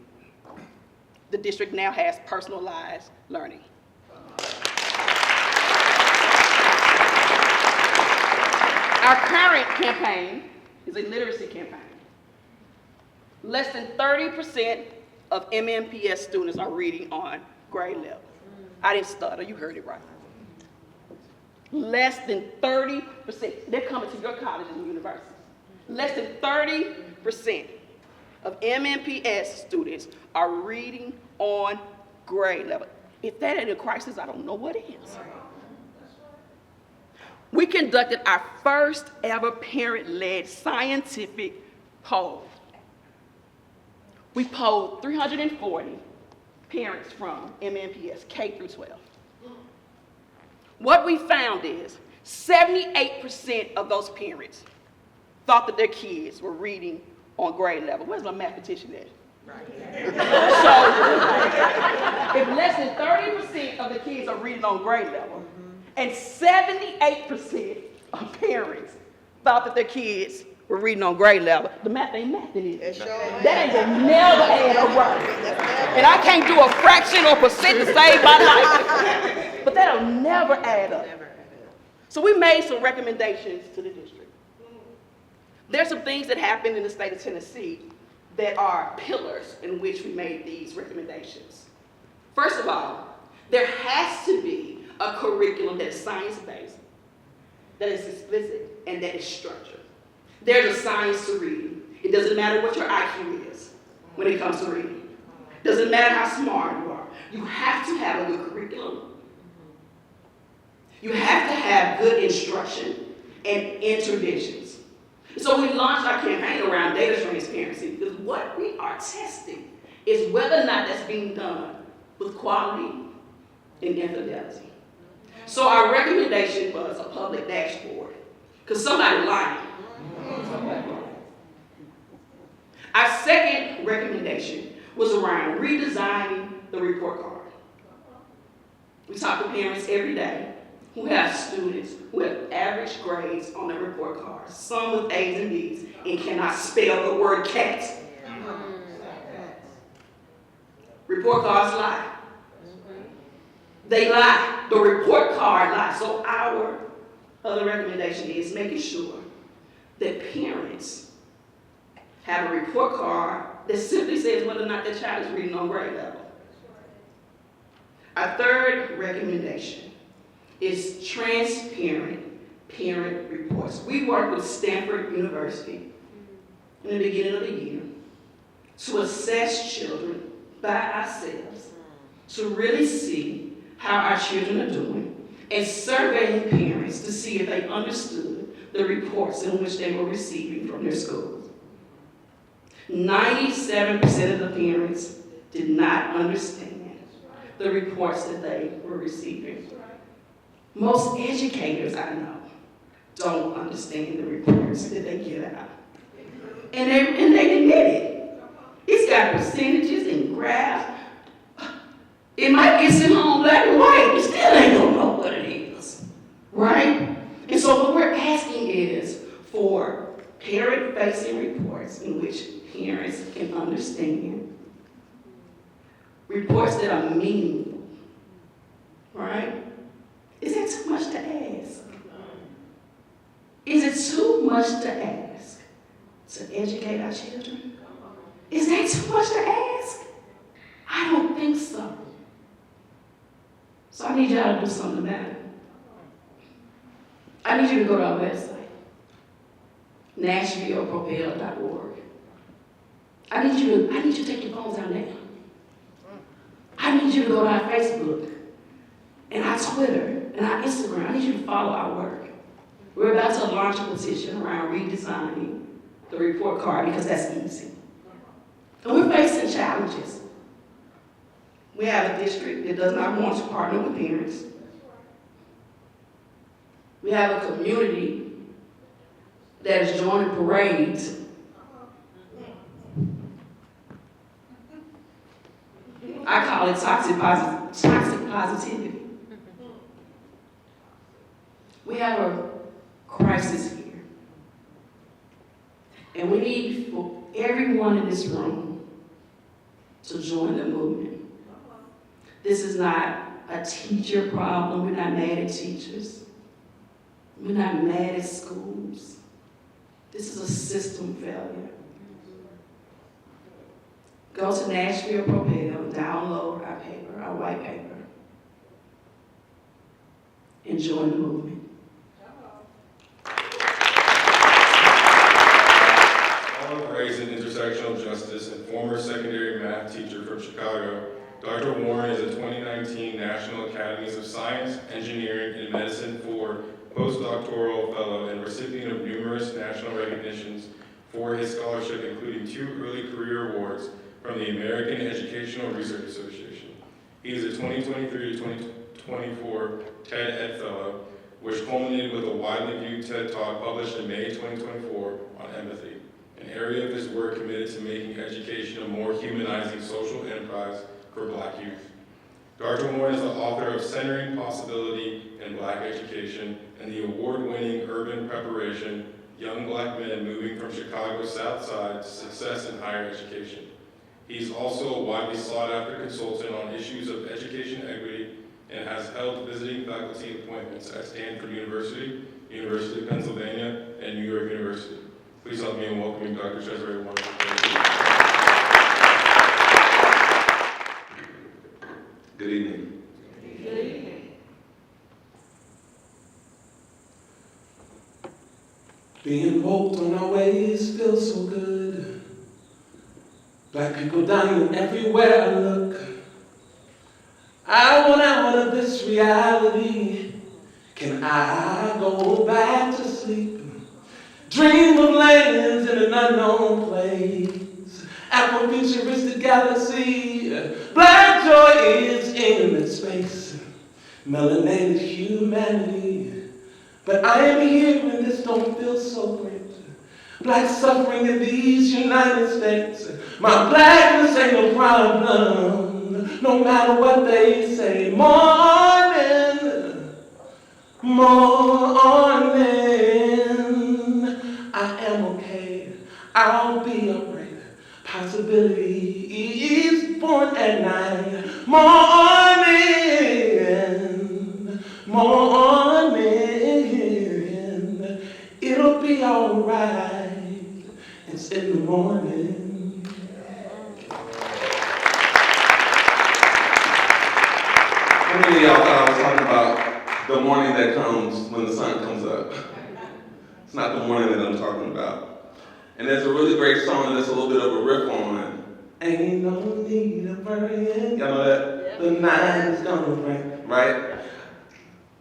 the district now has personalized learning. Our current campaign is a literacy campaign. Less than 30% of MMPS students are reading on grade level. I didn't stutter, you heard it right. Less than 30%. They're coming to your colleges and universities. Less than 30% of MMPS students are reading on grade level. If that ain't a crisis, I don't know what is. We conducted our first ever parent-led scientific poll. We polled 340 parents from MMPS, K through 12. What we found is 78% of those parents thought that their kids were reading on grade level. Where's my mathematician at? Right. So, if less than 30% of the kids are reading on grade level, and 78% of parents thought that their kids were reading on grade level, the math ain't math in it. That ain't gonna never add up right. And I can't do a fraction or percent to save my life. But that'll never add up. So we made some recommendations to the district. There's some things that happened in the state of Tennessee that are pillars in which we made these recommendations. First of all, there has to be a curriculum that is science-based, that is explicit, and that is structured. There's a science to reading. It doesn't matter what your IQ is when it comes to reading. It doesn't matter how smart you are. You have to have a good curriculum. You have to have good instruction and interventions. So we launched our campaign around data transparency because what we are testing is whether or not that's being done with quality and infidelity. So our recommendation was a public dashboard, because somebody lying. Our second recommendation was around redesigning the report card. We talk to parents every day who have students who have average grades on their report cards, some with A's and B's, and cannot spell the word cat. Report cards lie. They lie. The report card lies. So our other recommendation is making sure that parents have a report card that simply says whether or not their child is reading on grade level. Our third recommendation is transparent parent reports. We worked with Stanford University in the beginning of the year to assess children by ourselves, to really see how our children are doing, and surveying parents to see if they understood the reports in which they were receiving from their schools. 97% of the parents did not understand the reports that they were receiving. Most educators I know don't understand the reports that they get out. And they admit it. It's got percentages and graphs. It might get sent home black and white, but still ain't gonna know what it is, right? And so what we're asking is for parent-facing reports in which parents can understand, reports that are meaningful, right? Is that too much to ask? Is it too much to ask to educate our children? Is that too much to ask? I don't think so. So I need y'all to do something about it. I need you to go to our website, NashvillePropel.org. I need you to take your phones out now. I need you to go to our Facebook and our Twitter and our Instagram. I need you to follow our work. We're about to launch a petition around redesigning the report card because that's easy. And we're facing challenges. We have a district that does not want to partner with parents. We have a community that is joining parades. I call it toxic positivity. We have a crisis here. And we need for everyone in this room to join the movement. This is not a teacher problem. We're not mad at teachers. We're not mad at schools. This is a system failure. Go to Nashville Propel, download our paper, our white paper, and join the movement. Race and intersectional justice and former secondary math teacher from Chicago, Dr. Warren is a 2019 National Academies of Science, Engineering, and Medicine for postdoctoral fellow and recipient of numerous national recognitions for his scholarship, including 2 early career awards from the American Educational Research Association. He is a 2023 to 2024 TED Ed Fellow, which culminated with a widely viewed TED Talk published in May 2024 on empathy, an area of his work committed to making education a more humanizing social enterprise for Black youth. Dr. Warren is the author of Centering Possibility in Black Education and the award-winning urban preparation, Young Black Men Moving from Chicago's South Side to Success in Higher Education. He's also a widely sought-after consultant on issues of education equity and has held visiting faculty appointments at Stanford University, University of Pennsylvania, and New York University. Please help me in welcoming Dr. Cesare Warren. Good evening. Good evening. Being woke on our ways feels so good. Black people dying everywhere I look. I want out of this reality. Can I go back to sleep? Dream of lands in an unknown place. Afrofuturistic galaxy. Black joy is in its space. Melanated humanity. But I am here and this don't feel so great. Black suffering in these United States. My blackness ain't no problem, no matter what they say. Morning, morning, I am okay, I'll be alright. Possibility is born at night. Morning, morning, it'll be alright. It's in the morning. How many of y'all thought I was talking about the morning that comes when the sun comes up? It's not the morning that I'm talking about. And there's a really great song and there's a little bit of a riff on. Ain't no need of worrying. Y'all know that? The night is gonna bring, right?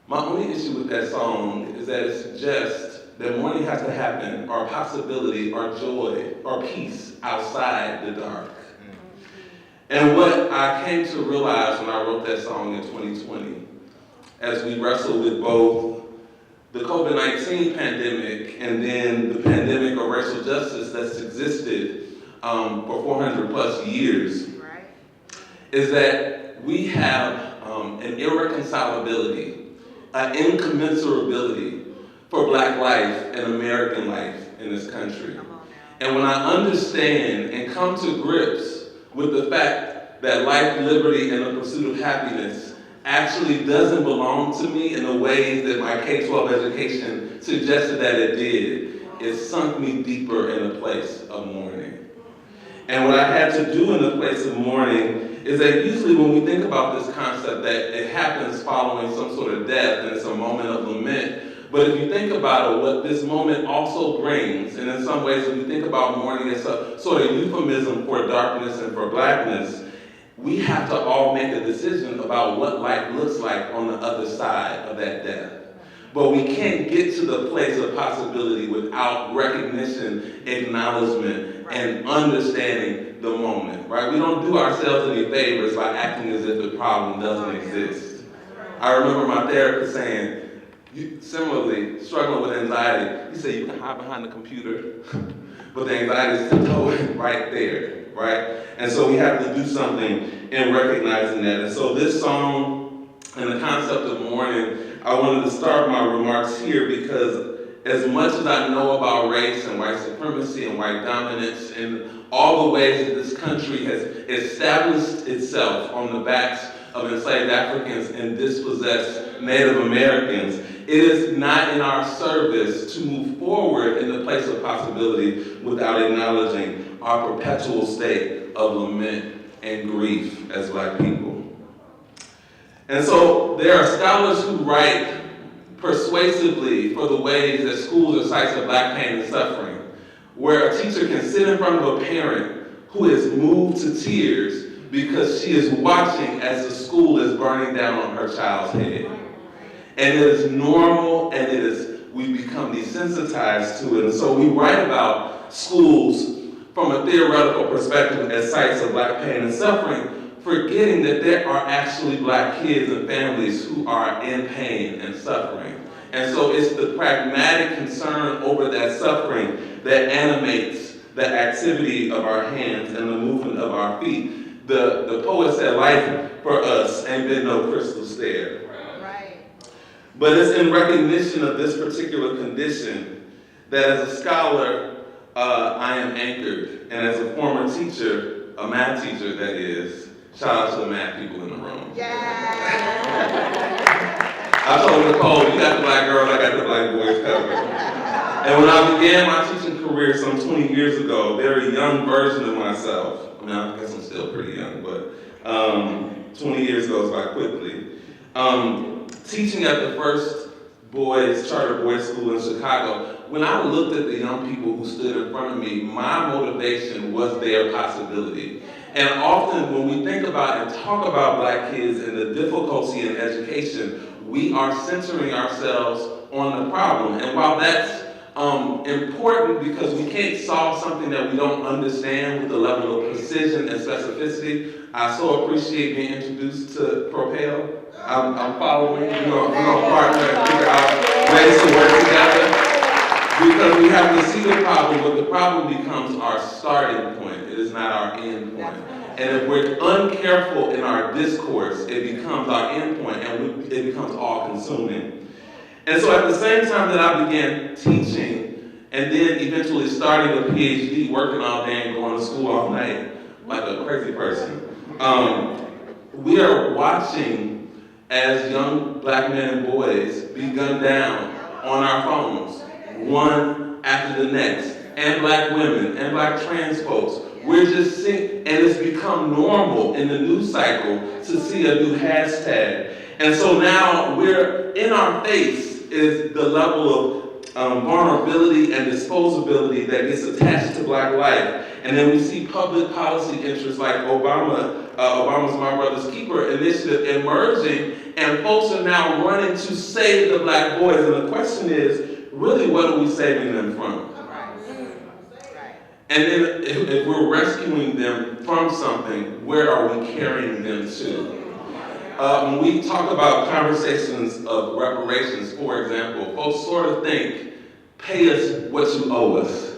My only issue with that song is that it suggests that morning has to happen, or possibility, or joy, or peace outside the dark. And what I came to realize when I wrote that song in 2020, as we wrestled with both the COVID-19 pandemic and then the pandemic of racial justice that's existed for 400 plus years, is that we have an irreconcilability, an incommensurability for Black life and American life in this country. And when I understand and come to grips with the fact that life, liberty, and the pursuit of happiness actually doesn't belong to me in the ways that my K-12 education suggested that it did, it sunk me deeper in the place of mourning. And what I had to do in the place of mourning is that usually when we think about this concept that it happens following some sort of death and it's a moment of lament, but if you think about it, what this moment also brings, and in some ways if you think about mourning as a sort of euphemism for darkness and for blackness, we have to all make a decision about what life looks like on the other side of that death. But we can't get to the place of possibility without recognition, acknowledgement, and understanding the moment, right? We don't do ourselves any favors by acting as if the problem doesn't exist. I remember my therapist saying, similarly, struggling with anxiety, he said you can hide behind the computer, but the anxiety is tiptoeing right there, right? And so we have to do something in recognizing that. And so this song and the concept of mourning, I wanted to start my remarks here because as much as I know about race and white supremacy and white dominance and all the ways that this country has established itself on the backs of enslaved Africans and dispossessed Native Americans, it is not in our service to move forward in the place of possibility without acknowledging our perpetual state of lament and grief as Black people. And so there are scholars who write persuasively for the ways that schools are sites of Black pain and suffering, where a teacher can sit in front of a parent who is moved to tears because she is watching as the school is burning down on her child's head. And it is normal, and we become desensitized to it. And so we write about schools from a theoretical perspective as sites of Black pain and suffering, forgetting that there are actually Black kids and families who are in pain and suffering. And so it's the pragmatic concern over that suffering that animates the activity of our hands and the movement of our feet. The poet said, life for us ain't been no crystal stair. Right. But it's in recognition of this particular condition that as a scholar, I am anchored. And as a former teacher, a math teacher that is, shout out to the math people in the room. Yeah. I told Nicole, you got the Black girls, I got the Black boys covered. And when I began my teaching career some 20 years ago, a very young version of myself, I mean, I guess I'm still pretty young, but 20 years goes by quickly. Teaching at the first charter boys school in Chicago, when I looked at the young people who stood in front of me, my motivation was their possibility. And often when we think about and talk about Black kids and the difficulty in education, we are centering ourselves on the problem. And while that's important because we can't solve something that we don't understand with the level of precision and specificity, I so appreciate being introduced to Propel. I'm following. We're gonna partner and figure out ways to work together. Because we have to see the problem, but the problem becomes our starting point. It is not our end point. And if we're uncareful in our discourse, it becomes our end point, and it becomes all-consuming. And so at the same time that I began teaching, and then eventually starting a PhD, working all day and going to school all night, like a crazy person, we are watching as young black men and boys be gunned down on our phones, one after the next, and black women, and black trans folks. We're just seeing, and it's become normal in the news cycle to see a new hashtag. And so now we're in our face is the level of vulnerability and disposability that gets attached to black life. And then we see public policy interests like Obama's My Brother's Keeper initiative emerging, and folks are now running to save the black boys. And the question is, really, what are we saving them from? And then if we're rescuing them from something, where are we carrying them to? When we talk about conversations of reparations, for example, folks sort of think, pay us what you owe us.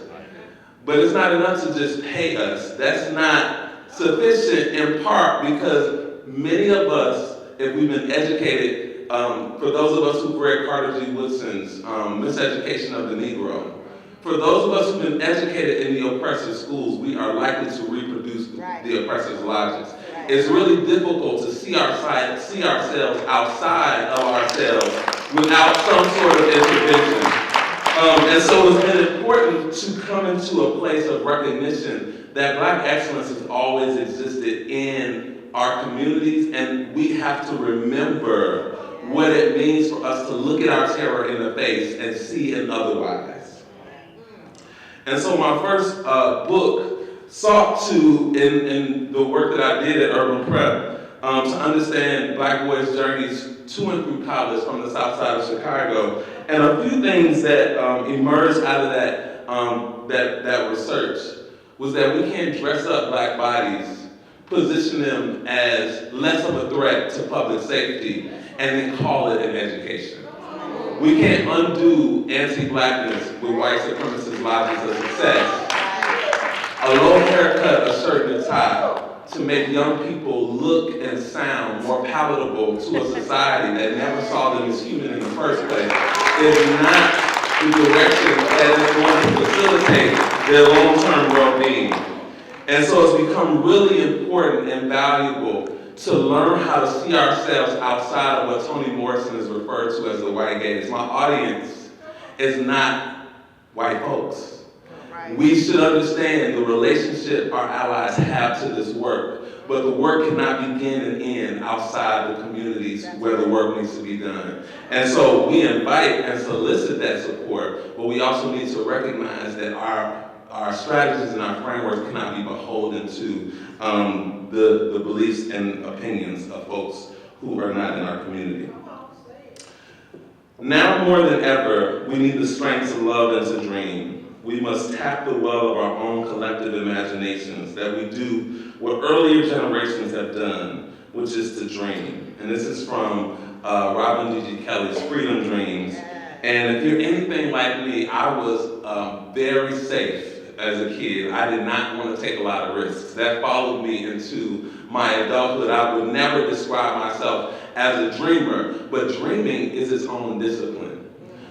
But it's not enough to just pay us. That's not sufficient, in part because many of us, if we've been educated, for those of us who've read Carter G. Woodson's Miseducation of the Negro, for those of us who've been educated in the oppressor's schools, we are likely to reproduce the oppressor's logics. It's really difficult to see ourselves outside of ourselves without some sort of intervention. And so it's been important to come into a place of recognition that black excellence has always existed in our communities, and we have to remember what it means for us to look at our terror in the face and see it otherwise. And so my first book sought to, in the work that I did at Urban Prep, to understand black boys' journeys to and through college from the south side of Chicago. And a few things that emerged out of that research was that we can't dress up black bodies, position them as less of a threat to public safety, and then call it an education. We can't undo anti-blackness with white supremacist logics of success. A low haircut, a shirt and a tie, to make young people look and sound more palatable to a society that never saw them as human in the first place, is not the direction that is going to facilitate their long-term well-being. And so it's become really important and valuable to learn how to see ourselves outside of what Toni Morrison has referred to as the white gaze. My audience is not white folks. We should understand the relationship our allies have to this work, but the work cannot begin and end outside the communities where the work needs to be done. And so we invite and solicit that support, but we also need to recognize that our strategies and our frameworks cannot be beholden to the beliefs and opinions of folks who are not in our community. Now more than ever, we need the strength to love and to dream. We must tap the well of our own collective imaginations, that we do what earlier generations have done, which is to dream. And this is from Robin D.G. Kelly's Freedom Dreams. And if you're anything like me, I was very safe as a kid. I did not want to take a lot of risks. That followed me into my adulthood. I would never describe myself as a dreamer, but dreaming is its own discipline.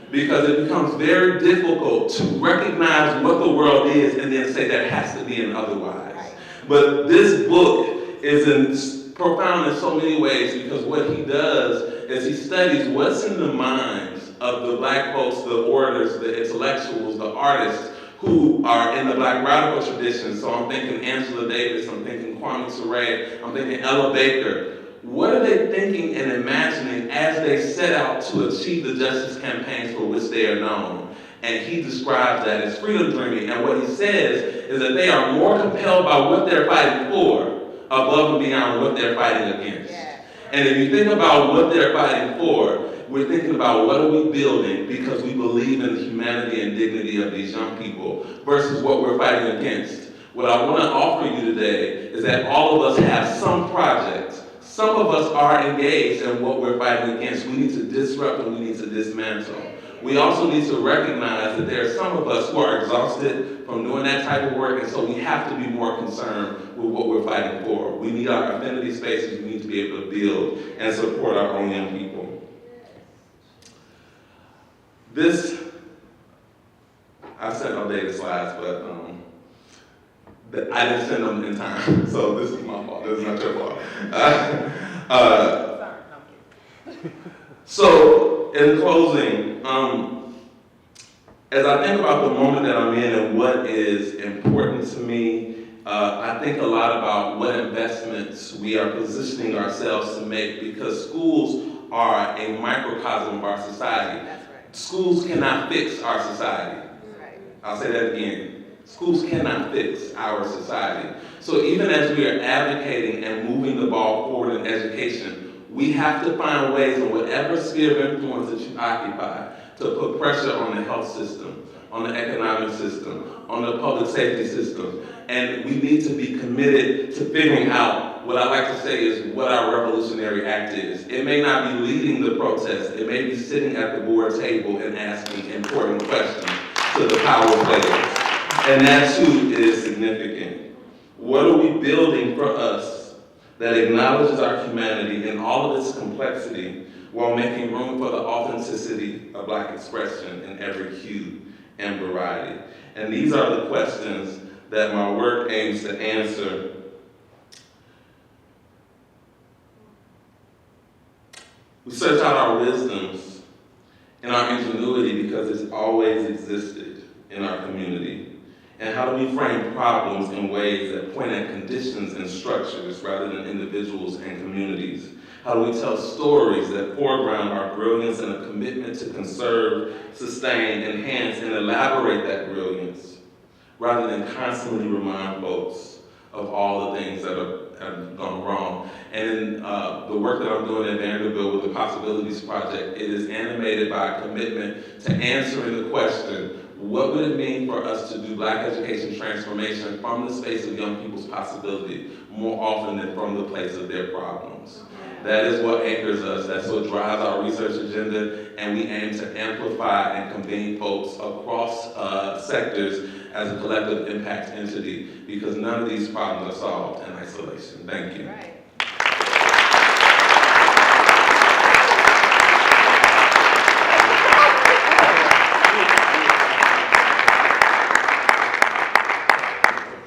Because it becomes very difficult to recognize what the world is and then say there has to be an otherwise. But this book is profound in so many ways, because what he does is he studies what's in the minds of the black folks, the orators, the intellectuals, the artists, who are in the black radical tradition. So I'm thinking Angela Davis, I'm thinking Kwame Ture, I'm thinking Ella Baker. What are they thinking and imagining as they set out to achieve the justice campaigns for which they are known? And he describes that as freedom dreaming. And what he says is that they are more compelled by what they're fighting for above and beyond what they're fighting against. Yeah. And if you think about what they're fighting for, we're thinking about what are we building because we believe in the humanity and dignity of these young people versus what we're fighting against. What I want to offer you today is that all of us have some projects. Some of us are engaged in what we're fighting against. We need to disrupt and we need to dismantle. we also need to recognize that there are some of us who are exhausted from doing that type of work, and so we have to be more concerned with what we're fighting for. We need our affinity spaces, we need to be able to build and support our own young people. This, I sent updated slides, but I didn't send them in time, so this is my fault, this is not your fault. So, in closing, as I think about the moment that I'm in and what is important to me, I think a lot about what investments we are positioning ourselves to make, because schools are a microcosm of our society. That's right. Schools cannot fix our society. That's right. I'll say that again. Schools cannot fix our society. So even as we are advocating and moving the ball forward in education, we have to find ways in whatever sphere of influence that you occupy to put pressure on the health system, on the economic system, on the public safety system. And we need to be committed to figuring out what I like to say is what our revolutionary act is. It may not be leading the protest. It may be sitting at the board table and asking important questions to the power players. And that too is significant. What are we building for us that acknowledges our humanity in all of its complexity while making room for the authenticity of Black expression in every hue and variety? And these are the questions that my work aims to answer. We search out our wisdoms and our ingenuity because it's always existed in our community. And how do we frame problems in ways that point at conditions and structures rather than individuals and communities? How do we tell stories that foreground our brilliance and a commitment to conserve, sustain, enhance, and elaborate that brilliance, rather than constantly remind folks of all the things that have gone wrong? And in the work that I'm doing at Vanderbilt with the Possibilities Project, it is animated by a commitment to answering the question, what would it mean for us to do Black education transformation from the space of young people's possibility more often than from the place of their problems? That is what anchors us, that's what drives our research agenda, and we aim to amplify and convene folks across sectors as a collective impact entity, because none of these problems are solved in isolation. Thank you. Right.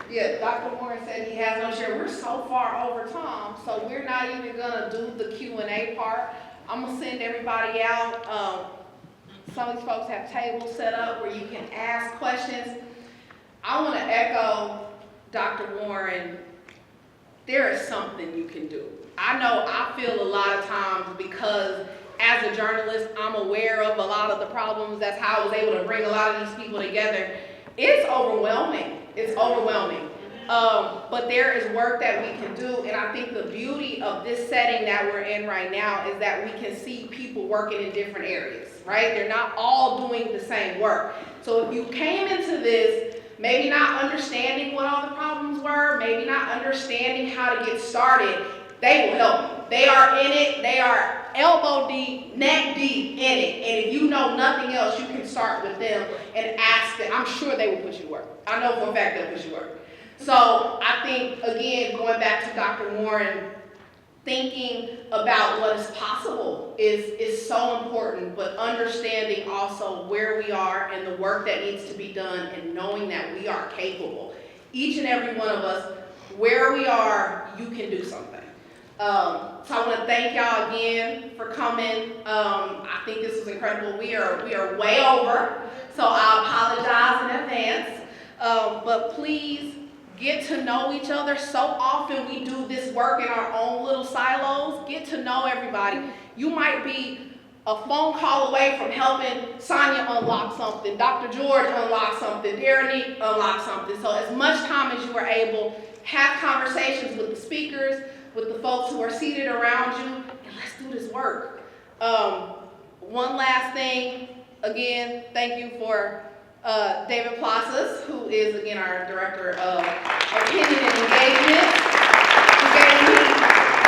Yeah, Dr. Warren said he has no chair. We're so far over time, so we're not even gonna do the Q&A part. I'm gonna send everybody out. Some of these folks have tables set up where you can ask questions. I wanna echo Dr. Warren, there is something you can do. I know I feel a lot of times, because as a journalist, I'm aware of a lot of the problems. That's how I was able to bring a lot of these people together. It's overwhelming. It's overwhelming. But there is work that we can do, and I think the beauty of this setting that we're in right now is that we can see people working in different areas, right? They're not all doing the same work. So if you came into this maybe not understanding what all the problems were, maybe not understanding how to get started, they will help you. They are in it. They are elbow deep, neck deep in it. And if you know nothing else, you can start with them and ask them. I'm sure they will put you to work. I know for a fact they'll put you to work. So I think, again, going back to Dr. Warren, thinking about what is possible is so important, but understanding also where we are and the work that needs to be done, and knowing that we are capable. Each and every one of us, where we are, you can do something. So I want to thank y'all again for coming. I think this was incredible. We are way over, so I apologize in advance. But please get to know each other. So often we do this work in our own little silos. Get to know everybody. You might be a phone call away from helping Sonia unlock something, Dr. George unlock something, Darren unlock something. So as much time as you are able, have conversations with the speakers, with the folks who are seated around you, and let's do this work. One last thing, again, thank you for David Plazas, who is, again, our Director of Opinion and Engagement, who gave me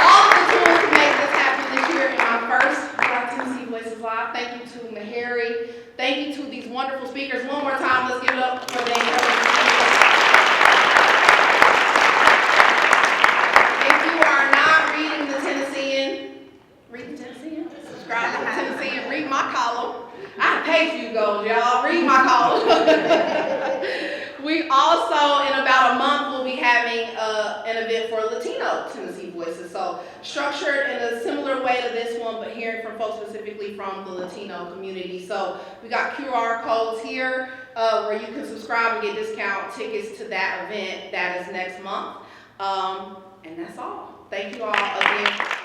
all the tools to make this happen this year in my first Black Tennessee Voices Live. Thank you to Mahari. Thank speakers one more time. Let's give it up for the incoming speakers. If you are not reading the Tennessean, read the Tennessean, subscribe to the Tennessean, read my column. I pay for you gold, y'all. Read my column. We also, in about a month, will be having an event for Latino Tennessee Voices. So structured in a similar way to this one, but hearing from folks specifically from the Latino community. So we got QR codes here where you can subscribe and get discount tickets to that event. That is next month. And that's all. Thank you all again.